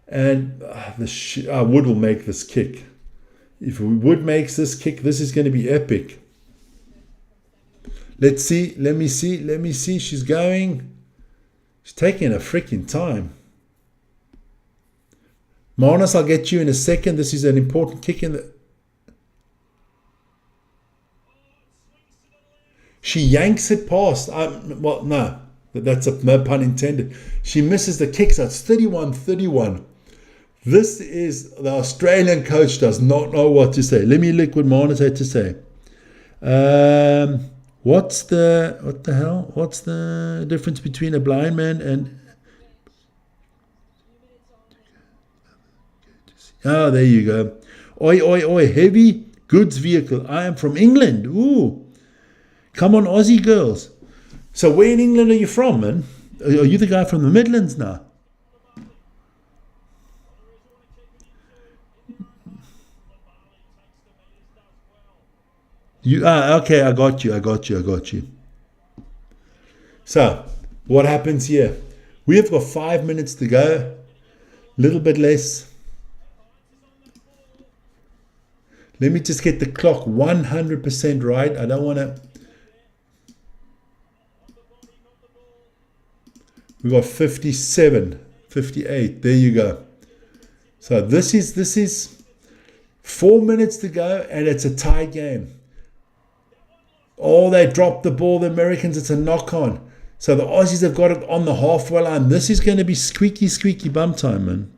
And Wood will make this kick. If Wood makes this kick, this is going to be epic. Let's see. Let me see. She's going. She's taking a freaking time. Marnus, I'll get you in a second. This is an important kick in the... She yanks it past. Well, no. That's no pun intended. She misses the kick, so it's 31-31. This is... The Australian coach does not know what to say. Let me look what Marnus had to say. What the hell? What's the difference between a blind man and... Oh, there you go. Oi, oi, oi. Heavy goods vehicle. I am from England. Ooh. Come on, Aussie girls. So where in England are you from, man? Are you the guy from the Midlands now? Okay, I got you. So, what happens here? We have got 5 minutes to go. A little bit less. Let me just get the clock 100% right. I don't want to... We got 57, 58. There you go. So this is 4 minutes to go, and it's a tie game. Oh, they dropped the ball, the Americans. It's a knock-on. So the Aussies have got it on the halfway line. This is going to be squeaky bum time, man.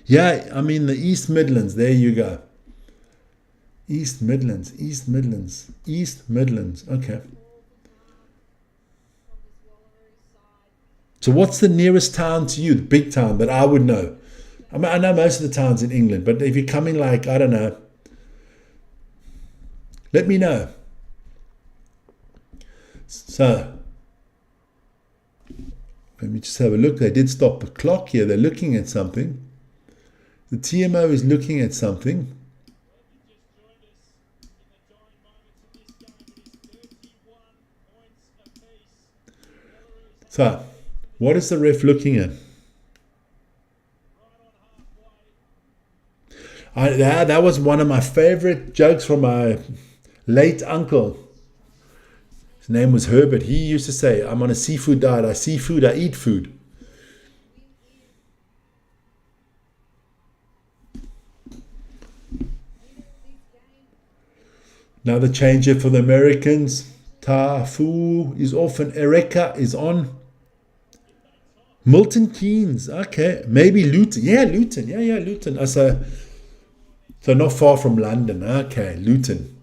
Yeah, I mean the East Midlands. There you go. East Midlands. Okay. So what's the nearest town to you, the big town that I would know? I mean, I know most of the towns in England, but if you're coming like, I don't know, let me know. So, let me just have a look. They did stop the clock here. They're looking at something. The TMO is looking at something. So, what is the ref looking at? That was one of my favorite jokes from my late uncle. His name was Herbert. He used to say, I'm on a seafood diet. I see food, I eat food. Another change here for the Americans. Tafu is off and Ereka is on. Milton Keynes, okay. Maybe Luton. Yeah, Luton. Yeah, Luton. So not far from London. Okay, Luton.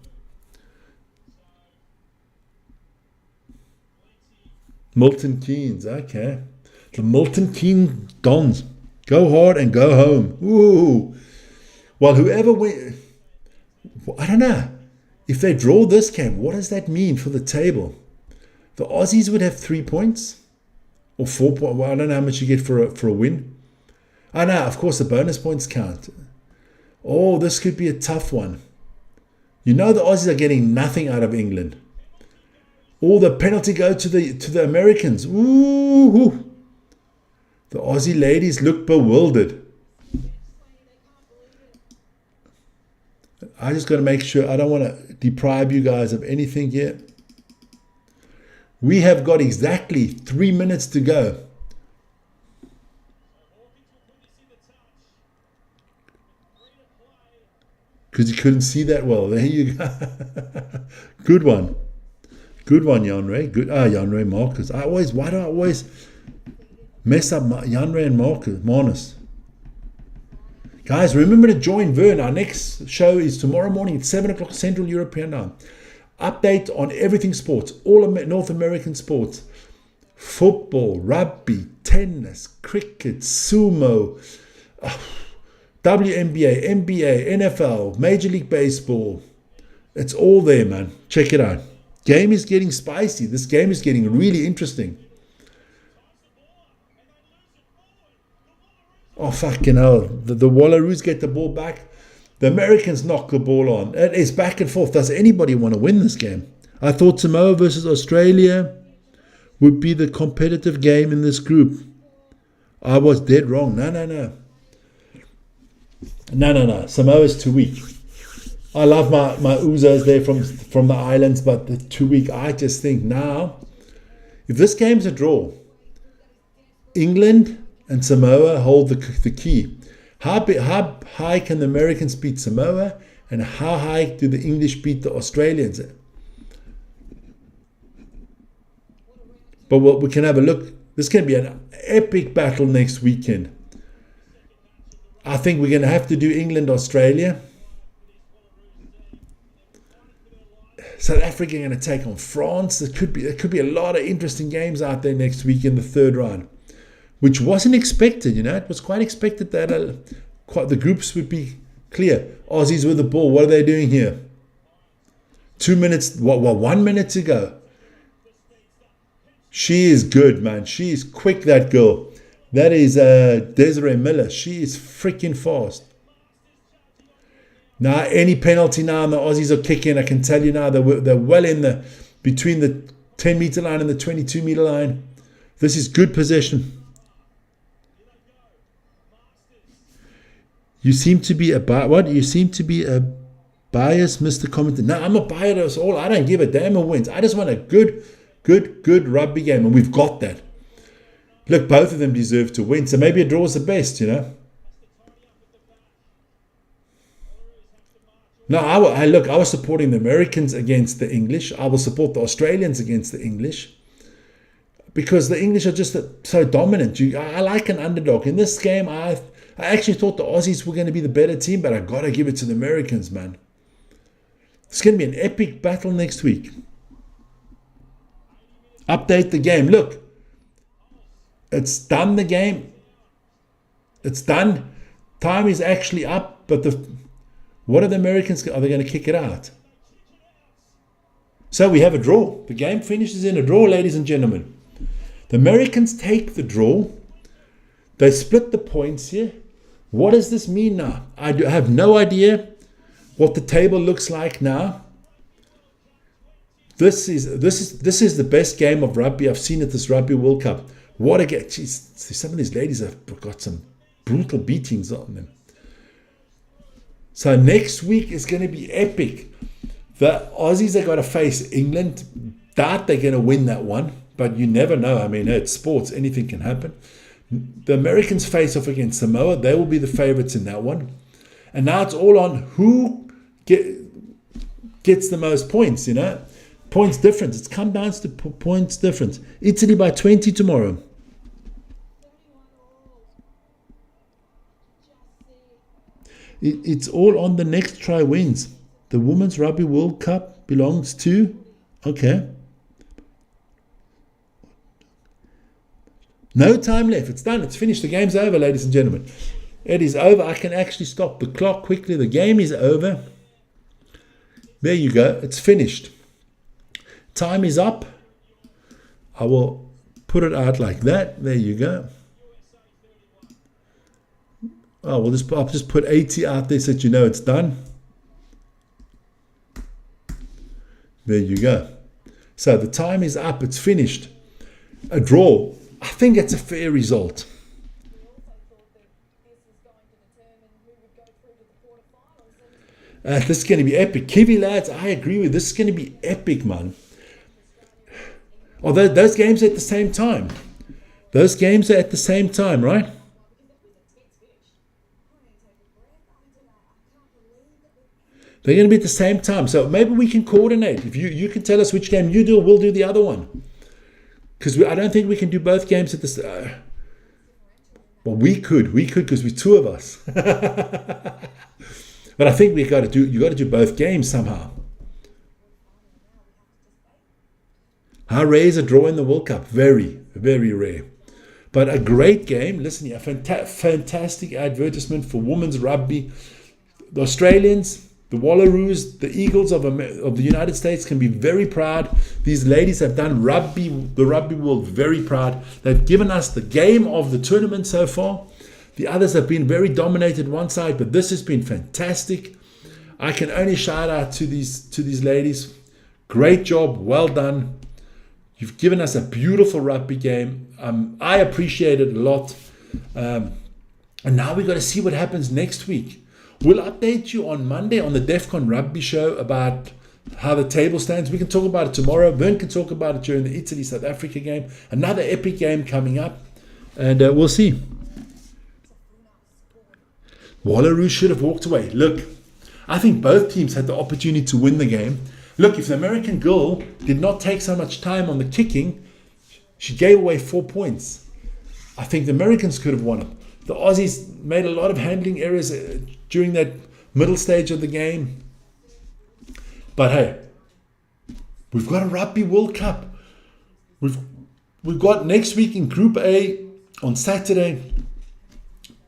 Milton Keynes, okay. The Milton Keynes Dons. Go hard and go home. Ooh. Well, whoever wins, I don't know. If they draw this game, what does that mean for the table? The Aussies would have 3 points. Or 4 points. Well, I don't know how much you get for a win. I know, of course, the bonus points count. Oh, this could be a tough one. You know the Aussies are getting nothing out of England. All the penalty go to the Americans. Ooh. The Aussie ladies look bewildered. I just got to make sure. I don't want to deprive you guys of anything here. We have got exactly 3 minutes to go. Because you couldn't see that well. There you go. Good one. Good one, Janre. Good. Janre Marcus. Why do I always mess up Janre and Marnus? Guys, remember to join Vern. Our next show is tomorrow morning at 7 o'clock Central European time. Update on everything sports, all North American sports. Football, rugby, tennis, cricket, sumo, WNBA, NBA, NFL, Major League Baseball. It's all there, man. Check it out. Game is getting spicy. This game is getting really interesting. Oh, fucking hell. The Wallaroos get the ball back. The Americans knock the ball on. It is back and forth. Does anybody want to win this game? I thought Samoa versus Australia would be the competitive game in this group. I was dead wrong. No. Samoa's too weak. I love my Uzos there from the islands, but they're too weak. I just think now, if this game's a draw, England and Samoa hold the key. How high can the Americans beat Samoa, and how high do the English beat the Australians? But we can have a look. This can be an epic battle next weekend. I think we're going to have to do England-Australia. South Africa are going to take on France. There could be a lot of interesting games out there next week in the third round, which wasn't expected. It was quite expected that the groups would be clear. Aussies with the ball. What are they doing here? 2 minutes. 1 minute to go. She is good, man. She is quick, that girl. That is Desiree Miller. She is freaking fast. Now, any penalty now, and the Aussies are kicking. I can tell you now, they're well in between the 10-meter line and the 22-meter line. This is good possession. You seem to be what? You seem to be a biased, Mr. Commentator. No, I'm not biased at all. I don't give a damn who wins. I just want a good rugby game, and we've got that. Look, both of them deserve to win, so maybe a draw is the best, No, I was supporting the Americans against the English. I will support the Australians against the English, because the English are just so dominant. I like an underdog. In this game, I actually thought the Aussies were going to be the better team, but I got to give it to the Americans, man. It's going to be an epic battle next week. Update the game. Look, it's done, the game. It's done. Time is actually up, but what are the Americans? Are they going to kick it out? So we have a draw. The game finishes in a draw, ladies and gentlemen. The Americans take the draw. They split the points here. What does this mean now? I have no idea what the table looks like now. This is the best game of rugby I've seen at this Rugby World Cup. What a game. Jeez, some of these ladies have got some brutal beatings on them. So next week is going to be epic. The Aussies are going to face England. Doubt they're going to win that one, but you never know. I mean, it's sports. Anything can happen. The Americans face off against Samoa. They will be the favorites in that one. And now it's all on who gets the most points, Points difference. It's come down to points difference. Italy by 20 tomorrow. It's all on the next try wins. The Women's Rugby World Cup belongs to... Okay. No time left. It's done. It's finished. The game's over, ladies and gentlemen. It is over. I can actually stop the clock quickly. The game is over. There you go. It's finished. Time is up. I will put it out like that. There you go. Oh, I'll just put 80 out there so that you know it's done. There you go. So the time is up. It's finished. A draw. I think it's a fair result. This is going to be epic. Kiwi lads, I agree with this. Is going to be epic, man. Although those games are at the same time. Those games are at the same time, right? They're going to be at the same time. So maybe we can coordinate. If you can tell us which game you do, we'll do the other one. Because I don't think we can do both games at this. Well, we could because we're two of us. But I think you got to do both games somehow. How rare is a draw in the World Cup? Very, very rare. But a great game. Listen here, fantastic advertisement for women's rugby. The Australians, the Wallaroos, the Eagles of the United States can be very proud. These ladies have done the rugby world very proud. They've given us the game of the tournament so far. The others have been very dominated one side, but this has been fantastic. I can only shout out to these ladies. Great job, well done. You've given us a beautiful rugby game. I appreciate it a lot. And now we've got to see what happens next week. We'll update you on Monday on the DEFCON Rugby show about how the table stands. We can talk about it tomorrow. Vern can talk about it during the Italy-South Africa game. Another epic game coming up. And we'll see. Wallaroos should have walked away. Look, I think both teams had the opportunity to win the game. Look, if the American girl did not take so much time on the kicking, she gave away 4 points. I think the Americans could have won it. The Aussies made a lot of handling errors during that middle stage of the game. But hey, we've got a Rugby World Cup. We've got next week in Group A on Saturday,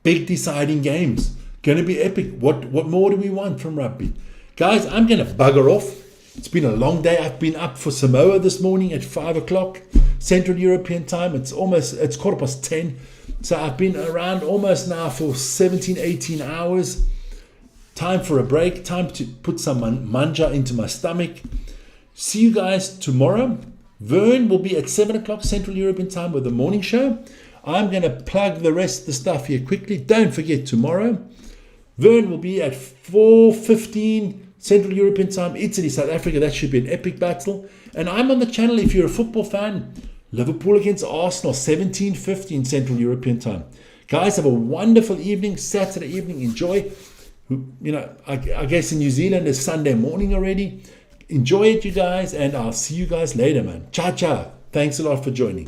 big deciding games. Going to be epic. What more do we want from rugby? Guys, I'm going to bugger off. It's been a long day. I've been up for Samoa this morning at 5 o'clock Central European time. It's 10:15. So I've been around almost now for 17, 18 hours. Time for a break. Time to put some manja into my stomach. See you guys tomorrow. Vern will be at 7 o'clock Central European time with the morning show. I'm going to plug the rest of the stuff here quickly. Don't forget tomorrow. Vern will be at 4:15 Central European time, Italy, South Africa. That should be an epic battle. And I'm on the channel if you're a football fan. Liverpool against Arsenal, 17:15 Central European time. Guys, have a wonderful evening, Saturday evening. Enjoy. I guess in New Zealand it's Sunday morning already. Enjoy it, you guys, and I'll see you guys later, man. Ciao, ciao. Thanks a lot for joining.